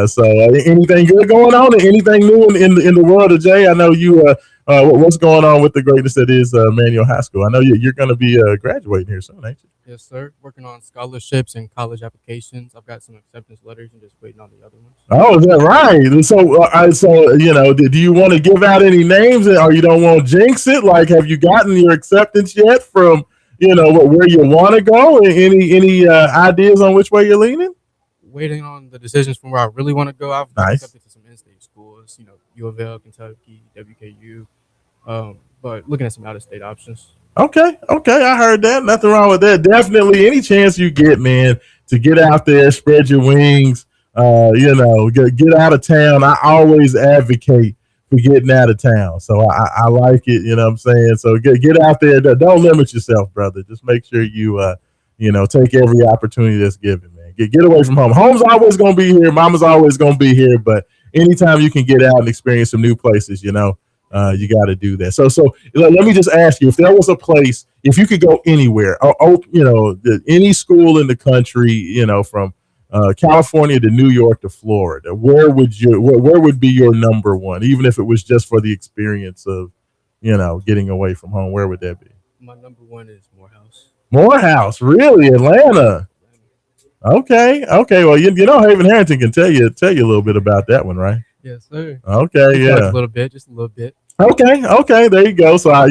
So anything good going on? Anything new in the world of Jay? I know you. What's going on with the greatness that is Manual High School? I know you're going to be graduating here soon, ain't you? Yes, sir. Working on scholarships and college applications. I've got some acceptance letters and just waiting on the other ones. Oh, is that right? So you know, do you want to give out any names, or you don't want to jinx it? Like, have you gotten your acceptance yet from where you want to go? Any ideas on which way you're leaning? Waiting on the decisions from where I really want to go. I've Nice. accepted to some in-state schools. U of L, Kentucky, WKU. But looking at some out-of-state options. Okay, I heard that. Nothing wrong with that. Definitely, any chance you get, man, to get out there, spread your wings, get out of town. I always advocate for getting out of town. So I like it, you know what I'm saying? So get out there. Don't limit yourself, brother. Just make sure you, take every opportunity that's given, man. Get away from home. Home's always going to be here. Mama's always going to be here. But anytime you can get out and experience some new places, you got to do that. So let me just ask you, if there was a place, if you could go anywhere, any school in the country, from California to New York to Florida, where would be your number one, even if it was just for the experience of, getting away from home? Where would that be? My number one is Morehouse. Morehouse, really? Atlanta? Okay. Well, Haven Harrington can tell you a little bit about that one, right? Yes, sir. Okay, yeah. Just a little bit. Okay, there you go. So I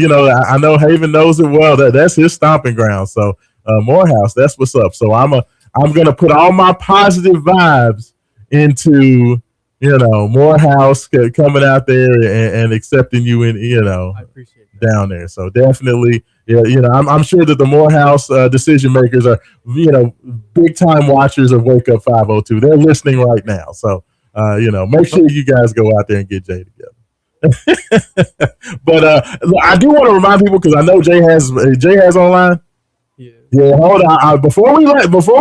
know Haven knows it well. That's his stomping ground. So Morehouse, that's what's up. So I'm gonna put all my positive vibes into Morehouse coming out there and accepting you in I appreciate that. down there. So definitely, I'm sure that the Morehouse decision makers are big time watchers of Wake Up 502. They're listening right now. So make sure you guys go out there and get Jay together. But I do want to remind people, because I know Jay has online. Yeah, hold on. Before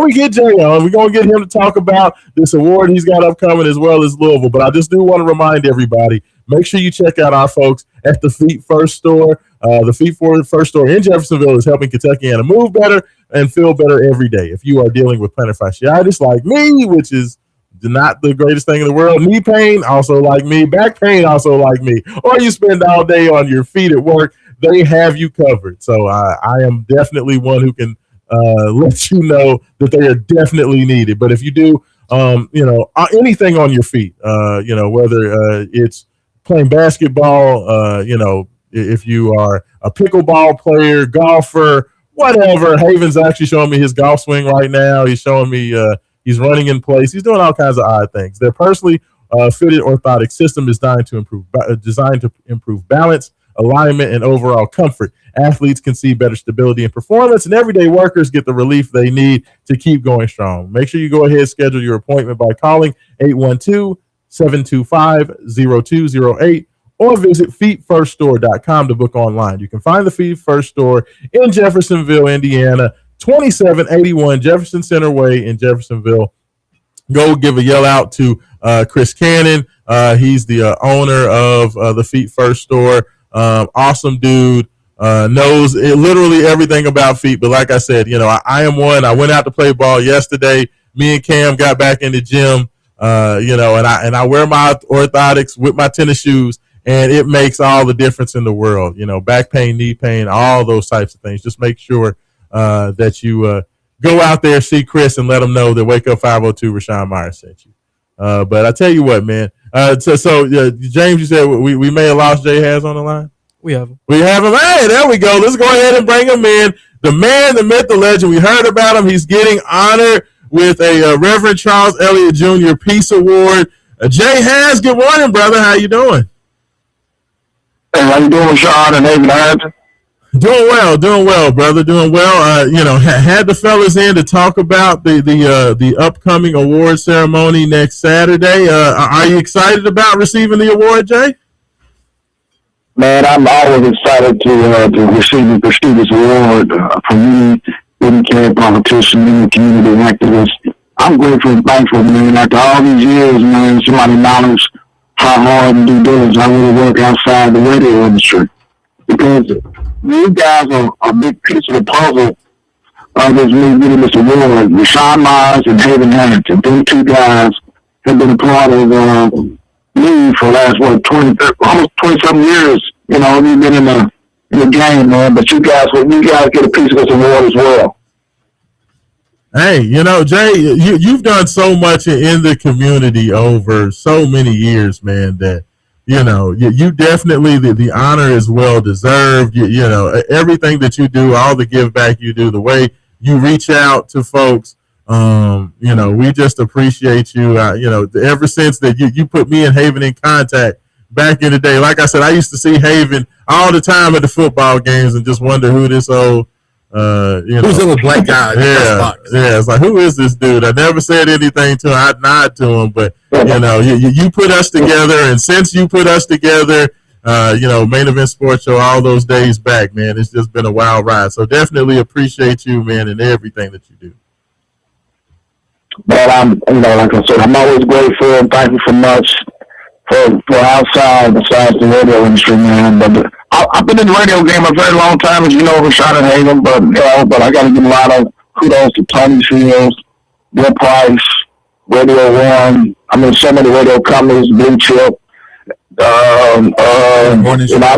we get Jay on, we're gonna get him to talk about this award he's got upcoming, as well as Louisville. But I just do want to remind everybody, make sure you check out our folks at the Feet First store. The Feet First store in Jeffersonville is helping Kentuckiana move better and feel better every day. If you are dealing with plantar fasciitis like me, which is not the greatest thing in the world, knee pain also like me, back pain also like me, or you spend all day on your feet at work, they have you covered. So I am definitely one who can let you know that they are definitely needed. But if you do, anything on your feet, whether it's playing basketball, if you are a pickleball player, golfer, whatever. Haven's actually showing me his golf swing right now. He's showing me he's running in place. He's doing all kinds of odd things. Their personally fitted orthotic system is designed to improve balance, alignment, and overall comfort. Athletes can see better stability and performance, and everyday workers get the relief they need to keep going strong. Make sure you go ahead and schedule your appointment by calling 812-725-0208 or visit feetfirststore.com to book online. You can find the Feet First store in Jeffersonville, Indiana, 2781 Jefferson Center Way in Jeffersonville. Go give a yell out to Chris Cannon. He's the owner of the Feet First store. Awesome dude. Knows literally everything about feet. But like I said, I am one. I went out to play ball yesterday. Me and Cam got back in the gym, and I wear my orthotics with my tennis shoes, and it makes all the difference in the world. Back pain, knee pain, all those types of things. Just make sure that you go out there, see Chris, and let him know that Wake Up 502 Raashaan Myers sent you. But I tell you what, man. James, you said we may have lost Jay Has on the line. We have him. We have him. Hey, there we go. Let's go ahead and bring him in. The man, the myth, the legend. We heard about him. He's getting honored with a Reverend Charles Elliott Jr. Peace Award. Jay Has, good morning, brother. How you doing? Hey, how you doing, Sean and David? Doing well, brother. Doing well. Had the fellas in to talk about the upcoming award ceremony next Saturday. Are you excited about receiving the award, Jay? Man, I'm always excited to receive the prestigious award from any care politician, any community activist. I'm grateful and thankful, man. After all these years, man, somebody acknowledge how hard and due diligence I really work outside the radio industry. Because you guys are a big piece of the puzzle of this me getting this award. Raashaan Myers and Haven Harrington, those two guys have been a part of me for the last, almost 20-something years. You know, we've been in the game, man. But you guys get a piece of this award as well. Hey, Jay, you've done so much in the community over so many years, man, that, you definitely, the honor is well deserved. Everything that you do, all the give back you do, the way you reach out to folks, we just appreciate you. Ever since that you put me and Haven in contact back in the day. Like I said, I used to see Haven all the time at the football games and just wonder who this old who's the little black guy? Yeah, it's like, who is this dude? I never said anything to him. I'd nod to him, but you put us together, and since you put us together, Main Event Sports Show all those days back, man, it's just been a wild ride. So definitely appreciate you, man, and everything that you do. But like I said, I'm always grateful and thankful for much for outside besides the radio industry, man. But I've been in the radio game a very long time, as you know, Raashaan and Haven. But I got to give a lot of kudos to Tony Fields, Bill Price, Radio One. I mean, so many radio companies, Blue Chip. I've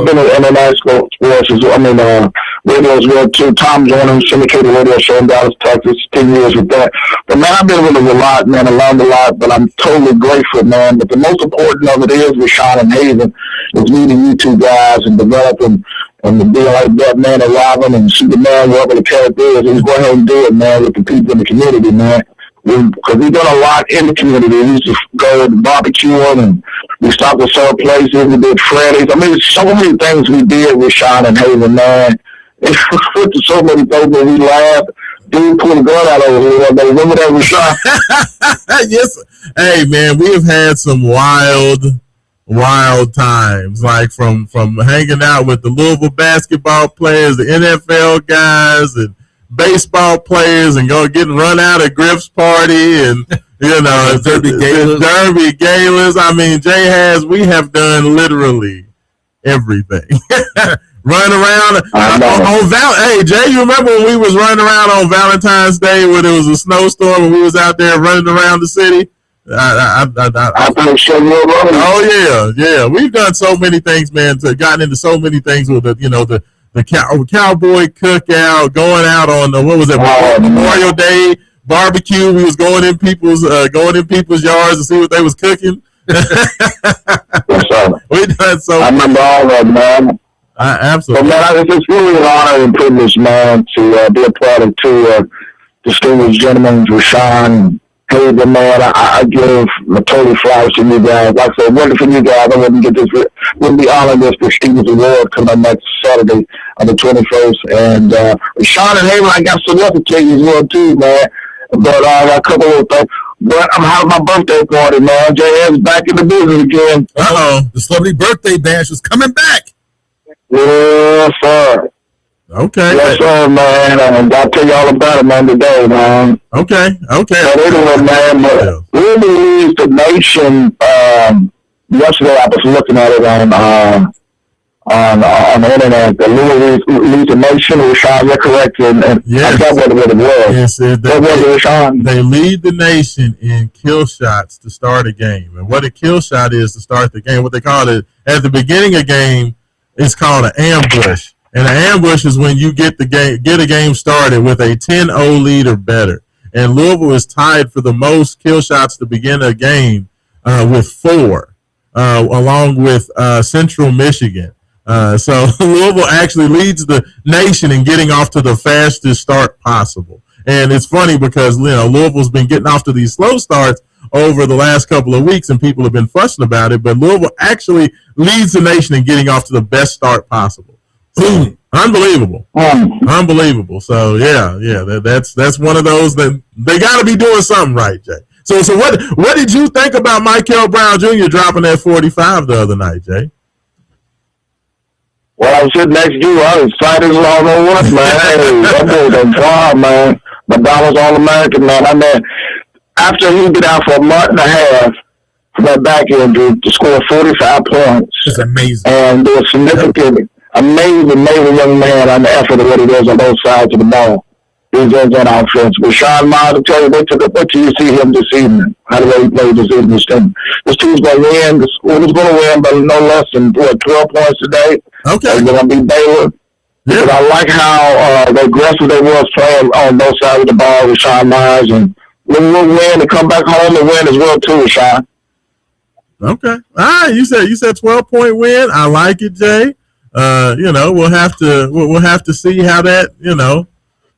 been in international sports as well. Radio as well too. Tom Joyner, syndicated radio show in Dallas, Texas, 10 years with that. But man, I've been with it a lot, man. I learned a lot, but I'm totally grateful, man. But the most important of it is Raashaan and Haven is meeting you two guys and developing and the deal like that, man, and Robin and Superman, whatever the character is, and go ahead and do it, man, with the people in the community, man. Because we've done a lot in the community. We used to go to barbecue and we stopped at several places. We did Freddy's. I mean, so many things we did with Raashaan and Haven, man. It went to so many things that we laughed. Dude pulled a gun out over here. They remember that, Raashaan? Yes. Hey, man, we have had some wild times, like from hanging out with the Louisville basketball players, the NFL guys, and baseball players, and getting run out at Griff's party, and Derby Galas. I mean, Jay Has, we have done literally everything. Run around hey, Jay, you remember when we was running around on Valentine's Day when it was a snowstorm and we was out there running around the city? Oh yeah. We've done so many things, man. Gotten into so many things with the cowboy cookout, going out on Memorial Day barbecue. We was going in people's yards to see what they was cooking. We done so. I remember all that, man. Absolutely. But man, it's really an honor and privilege, man, to be a part of two distinguished gentlemen, Raashaan, Haven, man. I give my total flowers to you guys. Like I said, wonderful for you guys. I wouldn't be honored this prestigious award coming next Saturday on the 21st. And Raashaan and Haven, I got some other to tell you as well too, man. But I got a couple of things. But I'm having my birthday party, man. JS back in the business again. The celebrity birthday bash is coming back. Yes, sir. Okay. Yes, sir, man. And I'll tell you all about it, man, today, man. Okay. But anyway, man, but we released the nation. Yesterday, I was looking at it on the internet. The released the nation. Raashaan, you're correct. And yes. I got what it was. Yes, they lead the nation in kill shots to start a game. And what a kill shot is to start the game, what they call it at the beginning of the game, it's called an ambush. And an ambush is when you get a game started with a 10-0 lead or better. And Louisville is tied for the most kill shots to begin a game with 4, along with Central Michigan. So Louisville actually leads the nation in getting off to the fastest start possible. And it's funny because Louisville's been getting off to these slow starts over the last couple of weeks, and people have been fussing about it. But Louisville actually leads the nation in getting off to the best start possible. So, unbelievable. So that's one of those that they got to be doing something right, Jay. So what did you think about Michael Brown Jr. dropping that 45 the other night, Jay? Well, I was sitting next to you. I was excited as all know what, man. Hey, that boy done far, man. McDonald's All-American, man. I mean, after he been out for a month and a half from that back injury to score 45 points. It's amazing. And do a significant, amazing young man on the effort of what he does on both sides of the ball. He's doing that offense. Raashaan, I tell you, what do you see him this evening? How do he play this evening? This team's going to win. This school is going to win, but no less than 12 points today. Okay. They're going to be Baylor. Yeah. But I like how aggressive they was playing on both sides of the ball with Raashaan Myers, and we'll win and come back home and win as well too, Raashaan. Okay. All right. You said 12-point win. I like it, Jay. We'll have to see how that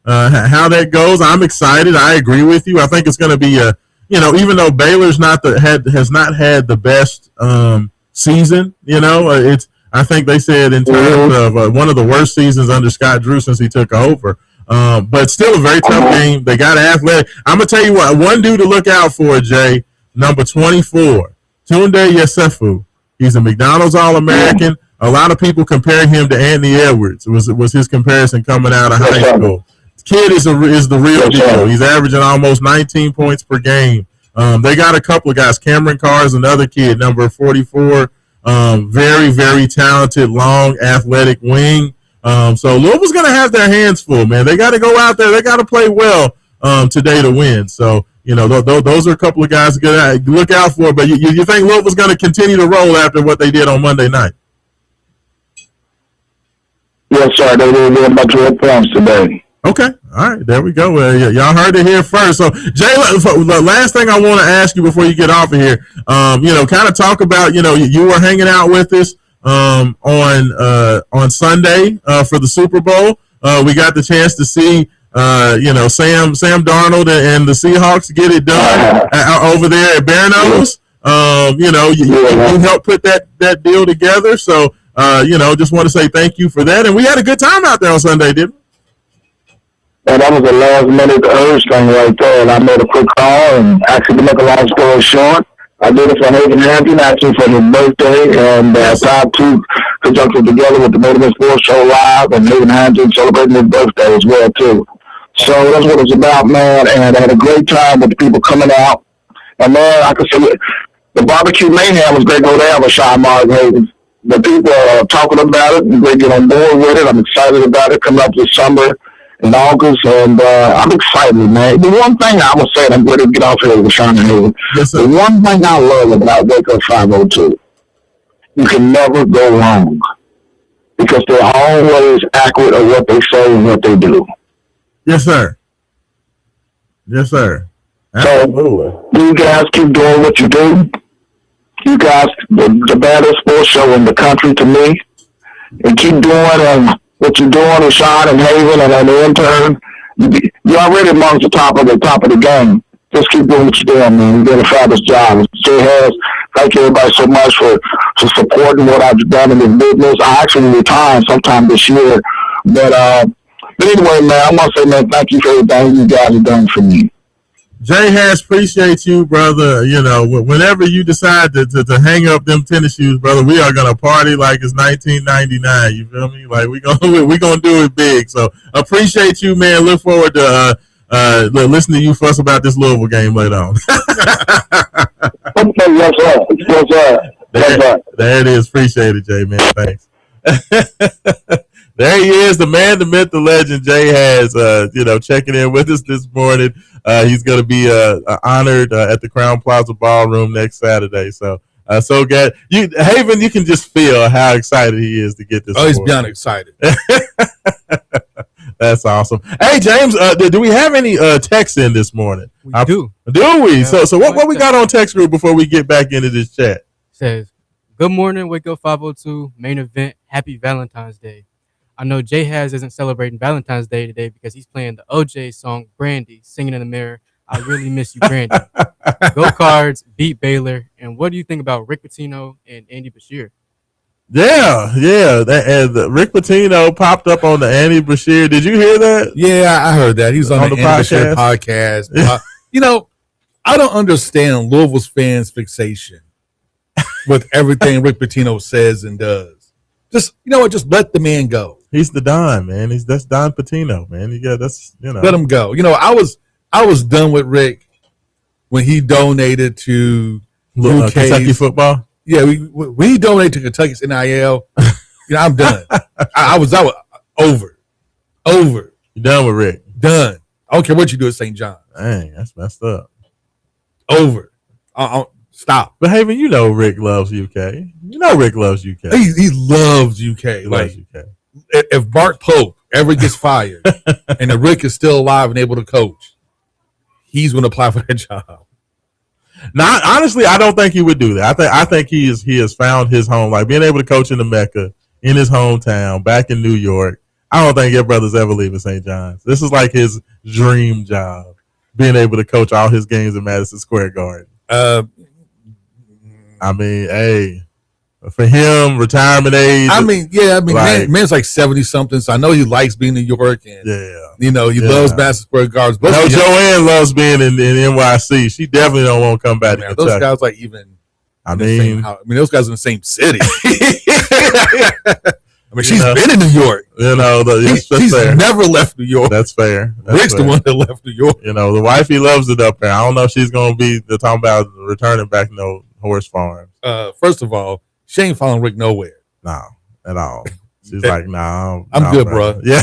how that goes. I'm excited. I agree with you. I think it's going to be even though Baylor's has not had the best season, I think they said in terms of one of the worst seasons under Scott Drew since he took over. But still a very tough game. They got athletic. I'm going to tell you what, one dude to look out for, Jay, number 24, Tunde Yesefu. He's a McDonald's All-American. A lot of people comparing him to Anthony Edwards. It was his comparison coming out of high school. Kid is the real deal. He's averaging almost 19 points per game. They got a couple of guys. Cameron Carr is another kid, number 44. Very, very talented, long, athletic wing. So Louisville's going to have their hands full, man. They got to go out there. They got to play well today to win. So, those are a couple of guys to look out for. But you think Louisville's going to continue to roll after what they did on Monday night? Yes, sir. They will win by 12 points today. Okay. All right. There we go. Y'all heard it here first. So, Jay, the last thing I want to ask you before you get off of here, kind of talk about, you were hanging out with us on Sunday for the Super Bowl. We got the chance to see, Sam Darnold and the Seahawks get it done over there at Bearnose. You helped put that deal together. So, just want to say thank you for that. And we had a good time out there on Sunday, didn't we? And that was a last-minute urge thing right there. And I made a quick call, and actually, to make a long story short, I did it for Haven Hampton, actually for his birthday, and tied two conjunctions together with the Motivate Sports Show Live and Haven Hampton celebrating his birthday as well, too. So that's what it's about, man, and I had a great time with the people coming out. And, man, I could say the barbecue mayhem was great to go down with Raashaan Myers and Haven. The people are talking about it, and they get on board with it. I'm excited about it coming up this summer in August, and I'm excited, man. The one thing I would say, and I'm going to get off here with Raashaan and Haven, the one thing I love about Wake Up 502, you can never go wrong because they're always accurate of what they say and what they do. Yes, sir. Yes, sir. Absolutely. So you guys keep doing what you do. You guys, the baddest sports show in the country to me, and keep doing what you're doing, Raashaan and Haven, and the intern. You're already amongst the top of the game. Just keep doing what you're doing, man. You're doing a fabulous job. Jay Harris, thank you everybody so much for supporting what I've done in this business. I actually retire sometime this year. But anyway, man, I want to say, man, thank you for everything you guys have done for me. Jay Harris, appreciate you, brother. Whenever you decide to hang up them tennis shoes, brother, we are gonna party like it's 1999. You feel me? Like we gonna do it big. So appreciate you, man. Look forward to listening to you fuss about this Louisville game later on. Yes, sir. Yes, sir. There it is. Appreciate it, Jay, man. Thanks. There he is, the man, the myth, the legend. Jay has, checking in with us this morning. He's going to be honored at the Crown Plaza Ballroom next Saturday. So So glad Haven. You can just feel how excited he is to get this. Oh, he's beyond excited. That's awesome. Hey, James, do we have any texts in this morning? We do. Do we? Yeah, So what we got on text group before we get back into this chat? Says, good morning, Wake Up 502, main event, happy Valentine's Day. I know Jay Haz isn't celebrating Valentine's Day today because he's playing the OJ song Brandy, singing in the mirror. I really miss you, Brandy. Go Cards, beat Baylor. And what do you think about Rick Pitino and Andy Bashir? Yeah. Rick Pitino popped up on the Andy Bashir. Did you hear that? Yeah, I heard that. He's on the podcast. I don't understand Louisville's fans' fixation with everything Rick Pitino says and does. Just just let the man go. He's the Don, man. That's Don Pitino, man. Let him go. I was done with Rick when he donated to Kentucky football. Yeah, when he donated to Kentucky's NIL, I'm done. I was over. You done with Rick? Done. I don't care what you do at St. John. Dang, that's messed up. Over. Stop. But Haven, Rick loves UK. Rick loves UK. He loves UK. He loves UK. If Mark Pope ever gets fired and the Rick is still alive and able to coach, he's going to apply for that job. Now, honestly, I don't think he would do that. I think he has found his home, like being able to coach in the Mecca, in his hometown, back in New York. I don't think your brother's ever leaving St. John's. This is like his dream job, being able to coach all his games in Madison Square Garden. I mean, hey, for him, retirement age. Man's like 70-something, so I know he likes being in New York, and he loves Madison Square Garden. Joanne loves being in NYC. She definitely don't want to come back to Kentucky. Those guys those guys in the same city. She's been in New York. She's never left New York. That's fair. Rick's the one that left New York. The wifey loves it up there. I don't know if she's going to be talking about returning back no horse farms. First of all, she ain't following Rick nowhere. No, at all. She's like, no. I'm good, bro. Yeah.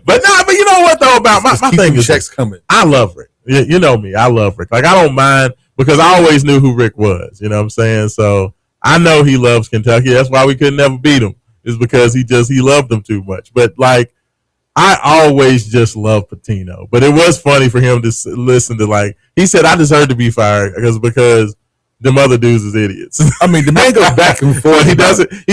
but you know what, though, about my thing is checks coming. I love Rick. You know me. I love Rick. Like, I don't mind because I always knew who Rick was. You know what I'm saying? So I know he loves Kentucky. That's why we could never beat him, is because he loved them too much. But, like, I always just love Pitino. But it was funny for him to listen to, he said, I deserve to be fired because them other dudes is idiots. I mean, the man goes back and forth. He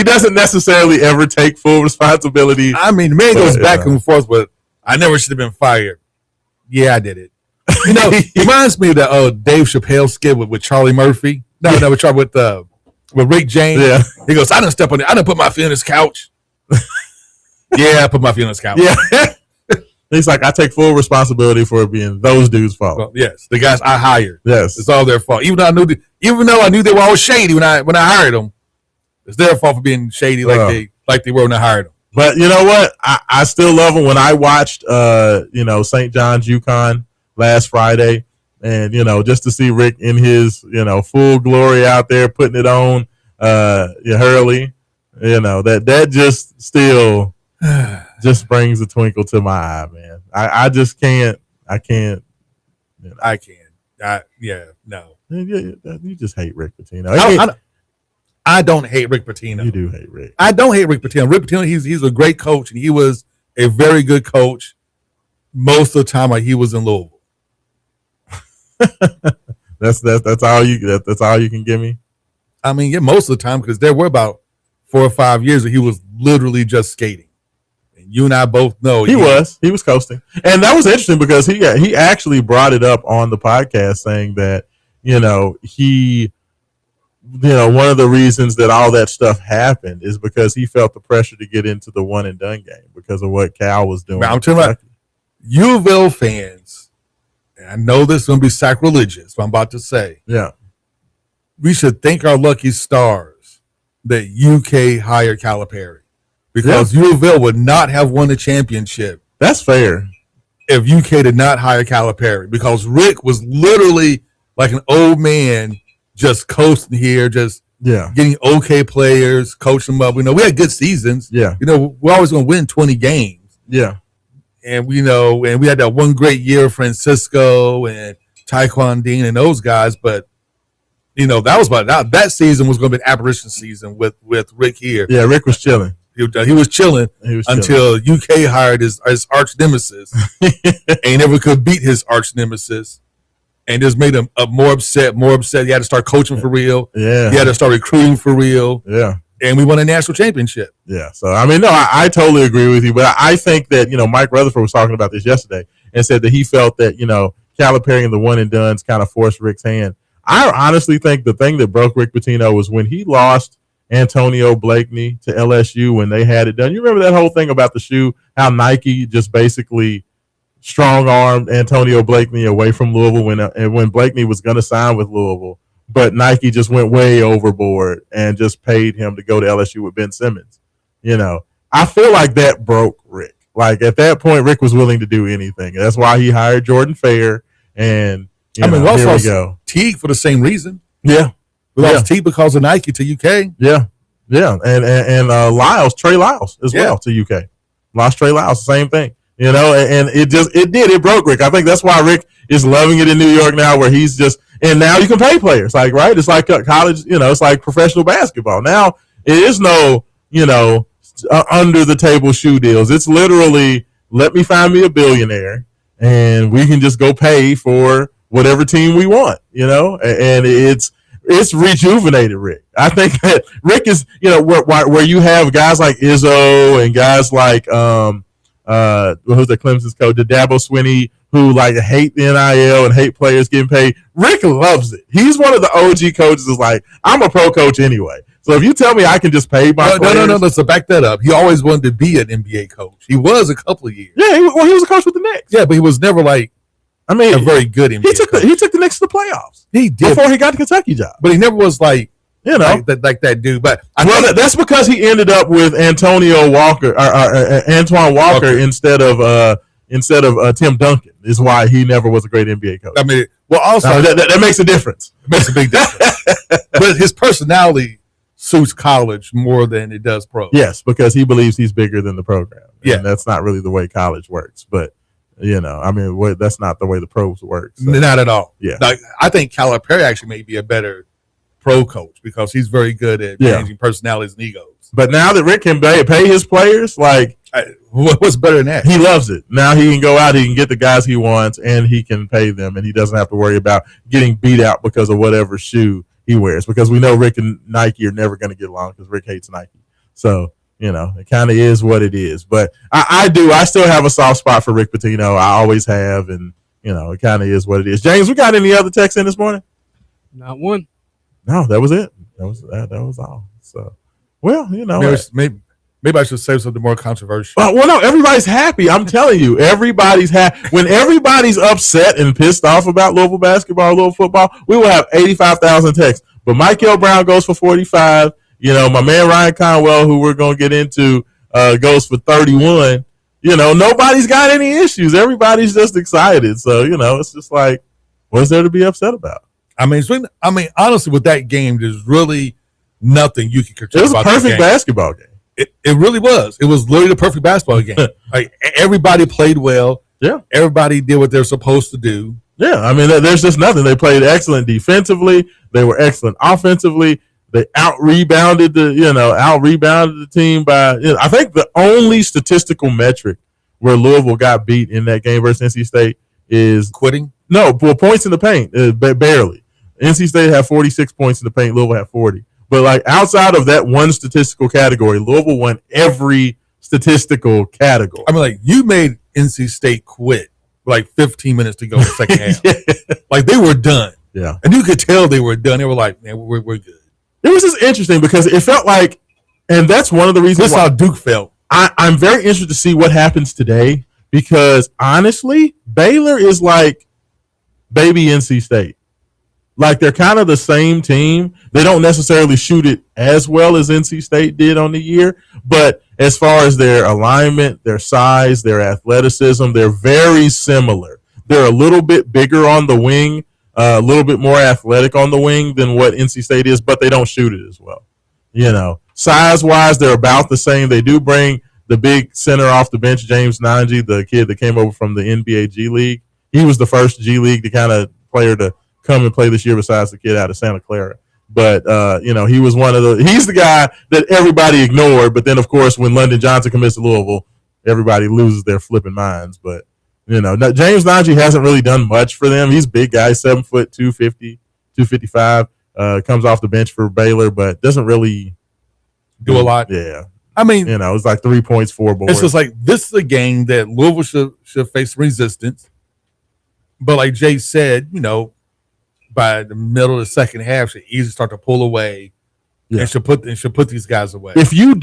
doesn't necessarily ever take full responsibility. I mean, the man goes back and forth with, I never should have been fired. Yeah, I did it. He reminds me of the Dave Chappelle skit with Charlie Murphy. With Rick James. Yeah. He goes, I didn't step on it. I didn't put my feet on this couch. Yeah, I put my feet on this couch. Yeah. He's like, I take full responsibility for it being those dudes' fault. Well, yes, the guys I hired. Yes, it's all their fault. Even though I knew they were all shady when I hired them, it's their fault for being shady like they were when I hired them. But you know what? I still love them. When I watched St. John's UConn last Friday, and just to see Rick in his full glory out there putting it on Hurley, that just still just brings a twinkle to my eye, man. I just can't. I can't. I can't. No. You just hate Rick Pitino. I don't hate Rick Pitino. You do hate Rick. I don't hate Rick Pitino. Rick Pitino, he's a great coach, and he was a very good coach most of the time he was in Louisville. That's all you can give me. I mean, yeah, most of the time, because there were about 4 or 5 years that he was literally just skating. And you and I both know he was coasting. And that was interesting because he actually brought it up on the podcast, saying that, one of the reasons that all that stuff happened is because he felt the pressure to get into the one and done game because of what Cal was doing. I'm telling you, U of L fans, and I know this is going to be sacrilegious, what I'm about to say. Yeah. We should thank our lucky stars that UK hired Calipari, because U of L would not have won the championship. That's fair. If UK did not hire Calipari, because Rick was literally like an old man just coasting here, just getting okay players, coaching them up. We had good seasons. Yeah. We're always going to win 20 games. Yeah. And we had that one great year, Francisco and Taekwon Dean and those guys, but That was that season was going to be an apparition season with Rick here. Yeah, Rick was chilling. He was chilling until UK hired his arch nemesis, and he never could beat his arch nemesis, and just made him more upset. He had to start coaching for real. Yeah, he had to start recruiting for real. Yeah, and we won a national championship. Yeah, so I mean, no, I totally agree with you, but I think that Mike Rutherford was talking about this yesterday and said that he felt that Calipari and the one and dones kind of forced Rick's hand. I honestly think the thing that broke Rick Pitino was when he lost Antonio Blakeney to LSU when they had it done. You remember that whole thing about the shoe, how Nike just basically strong-armed Antonio Blakeney away from Louisville when Blakeney was going to sign with Louisville, but Nike just went way overboard and just paid him to go to LSU with Ben Simmons. I feel like that broke Rick. Like at that point, Rick was willing to do anything. That's why he hired Jordan Fair, and we also here we go. Teague for the same reason. Yeah. We lost Teague because of Nike to UK. Yeah, and Trey Lyles as well to UK. Lost Trey Lyles, same thing. And it broke Rick. I think that's why Rick is loving it in New York now, where he's just, and now you can pay players, like, right? It's like college, it's like professional basketball. Now it is no, under the table shoe deals. It's literally, let me find me a billionaire and we can just go pay for whatever team we want, and it's rejuvenated Rick. I think that Rick is, where you have guys like Izzo and guys like who's the Clemson's coach, Dabo Swinney, who like hate the NIL and hate players getting paid. Rick loves it. He's one of the OG coaches. Is like, I'm a pro coach anyway. So if you tell me I can just pay my players, no. Let's back that up. He always wanted to be an NBA coach. He was a couple of years. Yeah, he was a coach with the Knicks. Yeah, but he was never like. I mean, a very good NBA. He took the Knicks to the playoffs. He did before he got the Kentucky job. But he never was like like that dude. But that's because he ended up with Antoine Walker instead of Tim Duncan. Is why he never was a great NBA coach. I mean, well, also that makes a difference. It makes a big difference. But his personality suits college more than it does pro. Yes, because he believes he's bigger than the program. Yeah, and that's not really the way college works. But that's not the way the pros work. So. Not at all. Yeah. Like, I think Calipari actually may be a better pro coach because he's very good at managing personalities and egos. But now that Rick can pay his players, what's better than that? He loves it. Now he can go out, he can get the guys he wants, and he can pay them, and he doesn't have to worry about getting beat out because of whatever shoe he wears. Because we know Rick and Nike are never going to get along because Rick hates Nike. So it kind of is what it is. But I still have a soft spot for Rick Pitino. I always have, and it kind of is what it is. James, we got any other texts in this morning? Not one. No, that was it. That was all. So, well, maybe I should say something more controversial. Well, no, everybody's happy. I'm telling you, everybody's happy. When everybody's upset and pissed off about Louisville basketball, Louisville football, we will have 85,000 texts. But Michael Brown goes for 45. My man Ryan Conwell, who we're going to get into, goes for 31. Nobody's got any issues. Everybody's just excited. So, it's just like, what's there to be upset about? I mean, honestly, with that game, there's really nothing you can critique about. It was a perfect basketball game. It really was. It was literally the perfect basketball game. Like, everybody played well. Yeah. Everybody did what they're supposed to do. Yeah. I mean, there's just nothing. They played excellent defensively. They were excellent offensively. They out-rebounded the team by, I think the only statistical metric where Louisville got beat in that game versus NC State is quitting. No, well, points in the paint, barely. NC State had 46 points in the paint. Louisville had 40. But outside of that one statistical category, Louisville won every statistical category. I mean, you made NC State quit with 15 minutes to go in the second half. Yeah. They were done. Yeah, and you could tell they were done. They were like, man, we're good. It was just interesting because it felt like, and that's one of the reasons why how Duke felt. I'm very interested to see what happens today because honestly, Baylor is like baby NC State. They're kind of the same team. They don't necessarily shoot it as well as NC State did on the year, but as far as their alignment, their size, their athleticism, they're very similar. They're a little bit bigger on the wing, a little bit more athletic on the wing than what NC State is, but they don't shoot it as well. Size-wise, they're about the same. They do bring the big center off the bench, James Nanji, the kid that came over from the NBA G League. He was the first G League player to come and play this year besides the kid out of Santa Clara. But he was he's the guy that everybody ignored. But then, of course, when London Johnson commits to Louisville, everybody loses their flipping minds. But James Najee hasn't really done much for them. He's a big guy, 7 foot, 250, 255. Comes off the bench for Baylor, but doesn't really do a lot. Yeah. I mean, it's like 3 points, 4 boards. It's just like this is a game that Louisville should face resistance. But like Jay said, by the middle of the second half, should easily start to pull away and should put these guys away. If you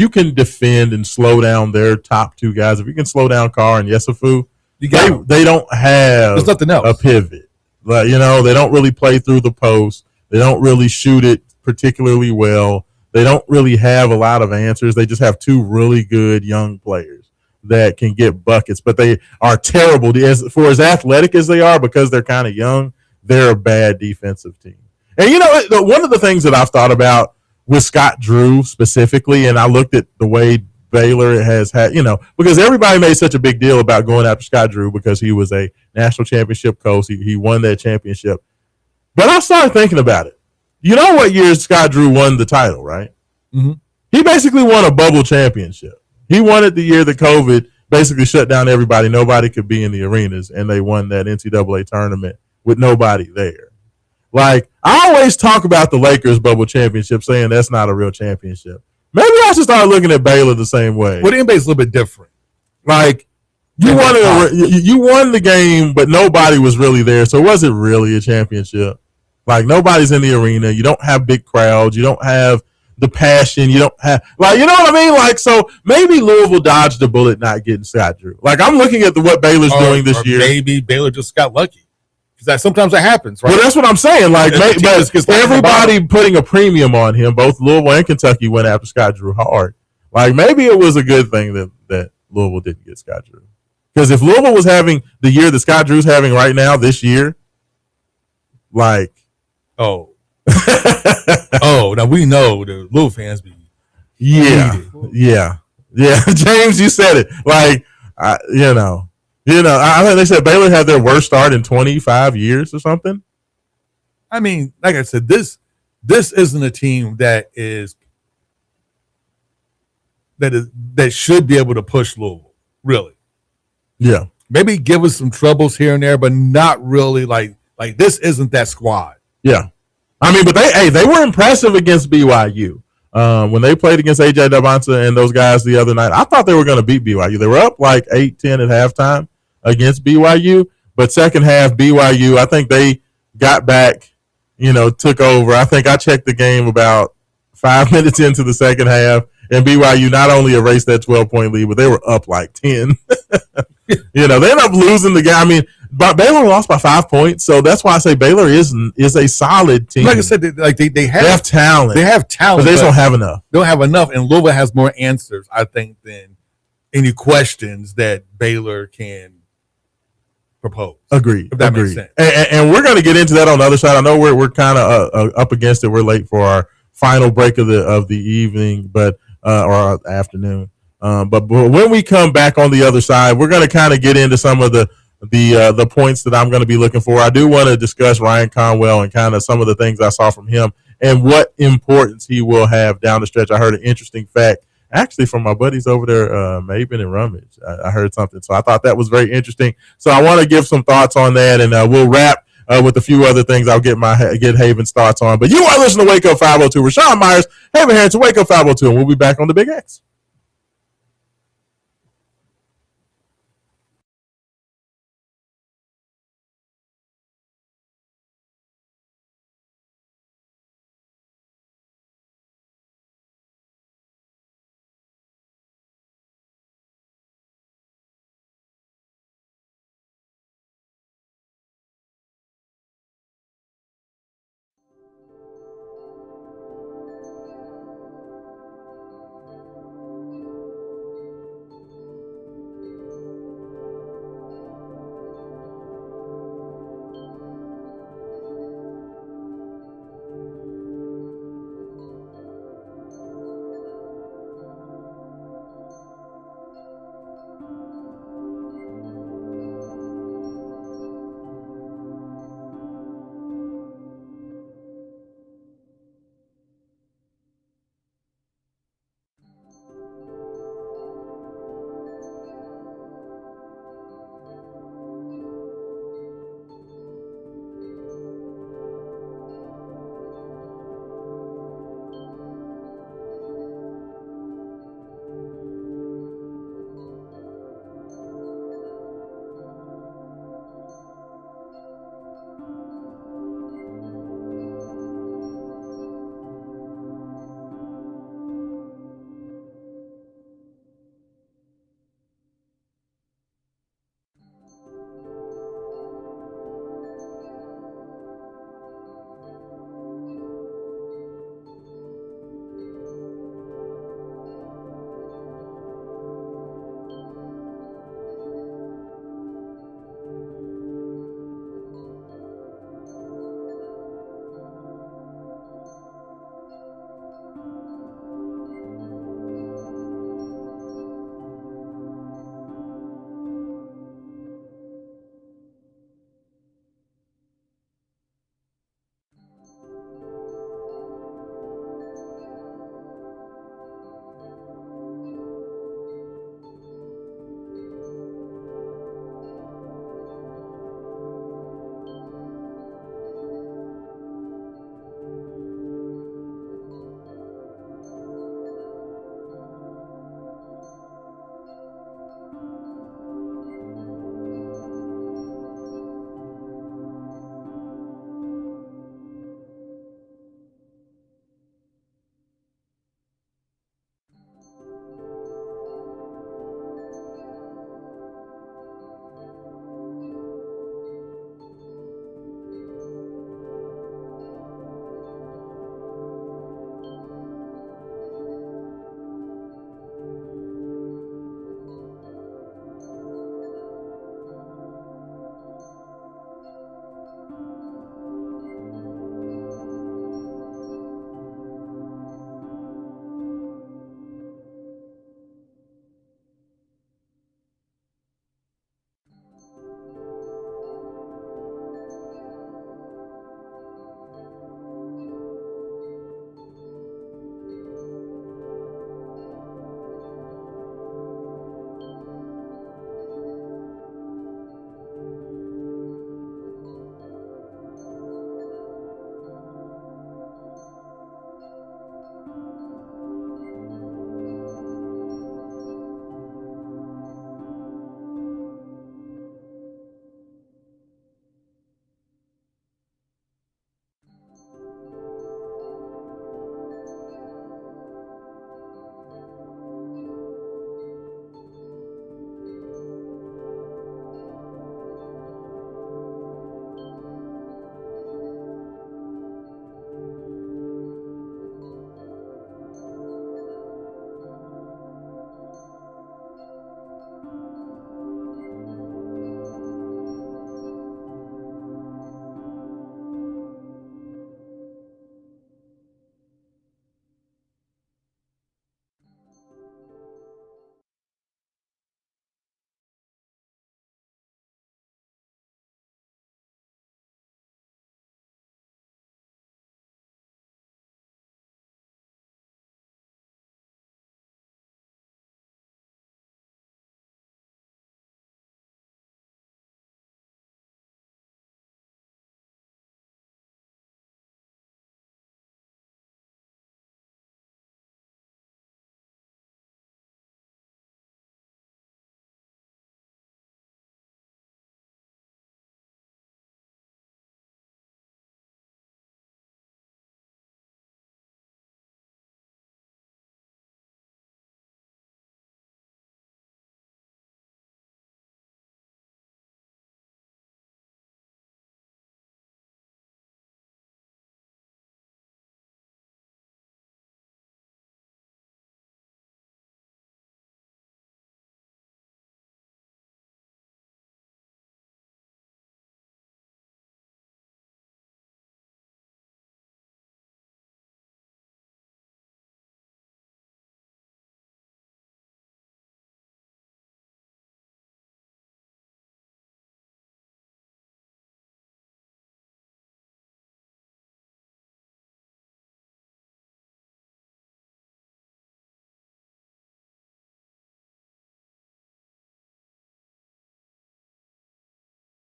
can defend and slow down their top 2 guys, if you can slow down Carr and Yesufu, they don't have There's nothing else. A pivot. Like, they don't really play through the post. They don't really shoot it particularly well. They don't really have a lot of answers. They just have 2 really good young players that can get buckets, but they are terrible. For as athletic as they are, because they're kind of young, they're a bad defensive team. And, one of the things that I've thought about with Scott Drew specifically, and I looked at the way Baylor has had, because everybody made such a big deal about going after Scott Drew because he was a national championship coach. He won that championship. But I started thinking about it. You know what year Scott Drew won the title, right? Mm-hmm. He basically won a bubble championship. He won it the year that COVID basically shut down everybody. Nobody could be in the arenas, and they won that NCAA tournament with nobody there. Like, I always talk about the Lakers bubble championship, saying that's not a real championship. Maybe I should start looking at Baylor the same way. Well, the NBA's a little bit different. Like, you won the game, but nobody was really there, so it wasn't really a championship. Like, nobody's in the arena. You don't have big crowds. You don't have the passion. You don't have, like, you know what I mean? Like, so maybe Louisville dodged the bullet not getting Scott Drew. Like, I'm looking at what Baylor's doing this year. Maybe Baylor just got lucky. Because sometimes that happens, right? Well, that's what I'm saying. Like, everybody putting a premium on him, both Louisville and Kentucky went after Scott Drew hard. Like, maybe it was a good thing that Louisville didn't get Scott Drew. Because if Louisville was having the year that Scott Drew's having right now, this year, like, now we know the Louisville fans be yeah. James, you said it. Like, I think they said Baylor had their worst start in 25 years or something. I mean, like I said, this isn't a team that should be able to push Louisville, really. Yeah. Maybe give us some troubles here and there, but not really like this isn't that squad. Yeah. I mean, but they were impressive against BYU. When they played against AJ Davanta and those guys the other night, I thought they were going to beat BYU. They were up like 8-10 at halftime against BYU, but second half BYU, I think they got back, took over. I think I checked the game about 5 minutes into the second half, and BYU not only erased that 12-point lead, but they were up like 10. They ended up losing the game. I mean, but Baylor lost by 5 points, so that's why I say Baylor is a solid team. Like I said, they have talent. They have talent, but they don't have enough. They don't have enough, and Louisville has more answers, I think, than any questions that Baylor can propose. Agreed. If that makes sense. And we're going to get into that on the other side. I know we're kind of up against it. We're late for our final break of the evening, but or afternoon. But when we come back on the other side, we're going to kind of get into some of the points that I'm going to be looking for. I do want to discuss Ryan Conwell and kind of some of the things I saw from him and what importance he will have down the stretch. I heard an interesting fact, actually, from my buddies over there, Maven and Rummage. I heard something, so I thought that was very interesting. So I want to give some thoughts on that, and we'll wrap with a few other things. I'll get Haven's thoughts on. But you are listening to Wake Up 502. Raashaan Myers, Haven Harrington, Wake Up 502, and we'll be back on the Big X.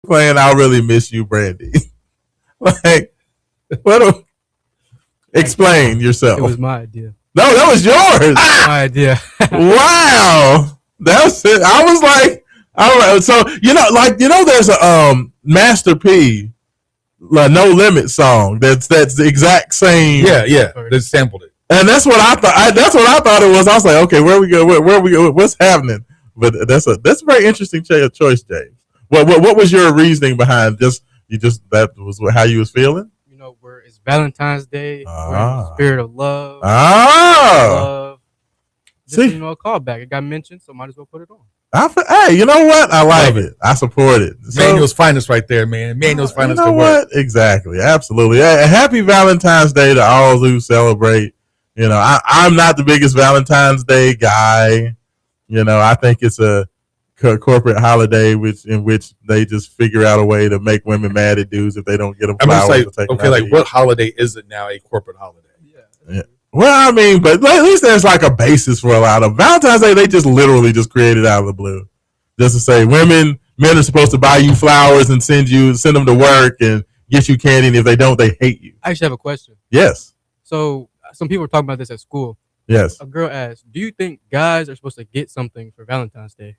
playing "I'll Really Miss You, Brandy." Like, explain yourself. It was my idea. No, that was yours. My idea. Wow, that's it. I was like, all right. So there's a Master P, No Limit song. That's the exact same. Yeah. They sampled it. And that's what I thought. That's what I thought it was. I was like, okay, where we go? Where we go? What's happening? But that's a very interesting choice, James. What was your reasoning behind that was how you was feeling? Where it's Valentine's Day, we're in the spirit of love. Love. Just a callback. It got mentioned, so might as well put it on. Hey, you know what? I like it. I support it. Manuel's finest right there, man. Manuel's finest. You know what? Exactly. Absolutely. Happy Valentine's Day to all who celebrate. I'm not the biggest Valentine's Day guy. I think it's a corporate holiday in which they just figure out a way to make women mad at dudes if they don't get them flowers. What holiday is it now a corporate holiday? Yeah. Well, I mean, but at least there's like a basis for a lot of Valentine's Day. They just literally just created out of the blue, just to say men are supposed to buy you flowers and send them to work and get you candy, and if they don't, they hate you. I actually have a question. Yes. So some people were talking about this at school. Yes. A girl asked, "Do you think guys are supposed to get something for Valentine's Day?"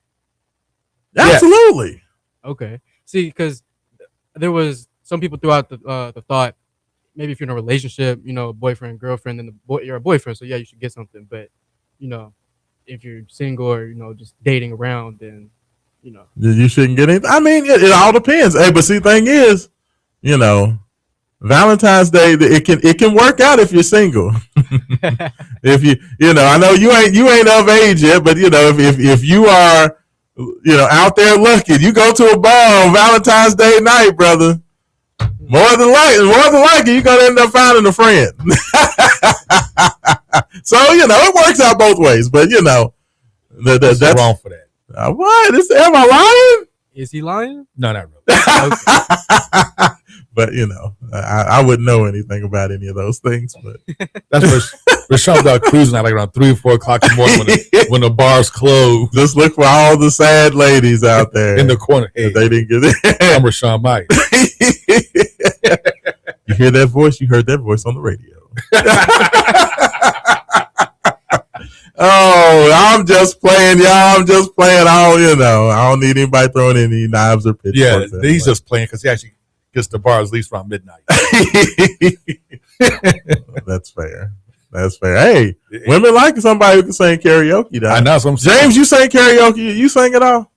Absolutely. Okay. See, because there was some people throughout the thought, maybe if you're in a relationship, boyfriend, girlfriend, then you're a boyfriend, so yeah, you should get something. But if you're single or just dating around, then you shouldn't get anything. I mean, it all depends. Hey, but see, the thing is, Valentine's Day, it can work out if you're single. If I know you ain't of age yet, but if you are out there looking, you go to a bar on Valentine's Day night, brother. More than likely, you're gonna end up finding a friend. So it works out both ways. But that's wrong for that. What? Am I lying? Is he lying? No, not really. Okay. But I wouldn't know anything about any of those things. But that's where Raashaan got cruising at like around 3 or 4 o'clock in the morning when the bars closed. Just look for all the sad ladies out there in the corner. Hey, they didn't get it. I'm Raashaan Mike. You hear that voice? You heard that voice on the radio. Oh, I'm just playing, y'all. I'm just playing. I don't need anybody throwing any knives or pitchforks. Yeah, he's just playing because he actually gets to bars at least around midnight. That's fair. Hey, women like somebody who can sing karaoke. Though. I know. So James, you sing karaoke. You sing it all.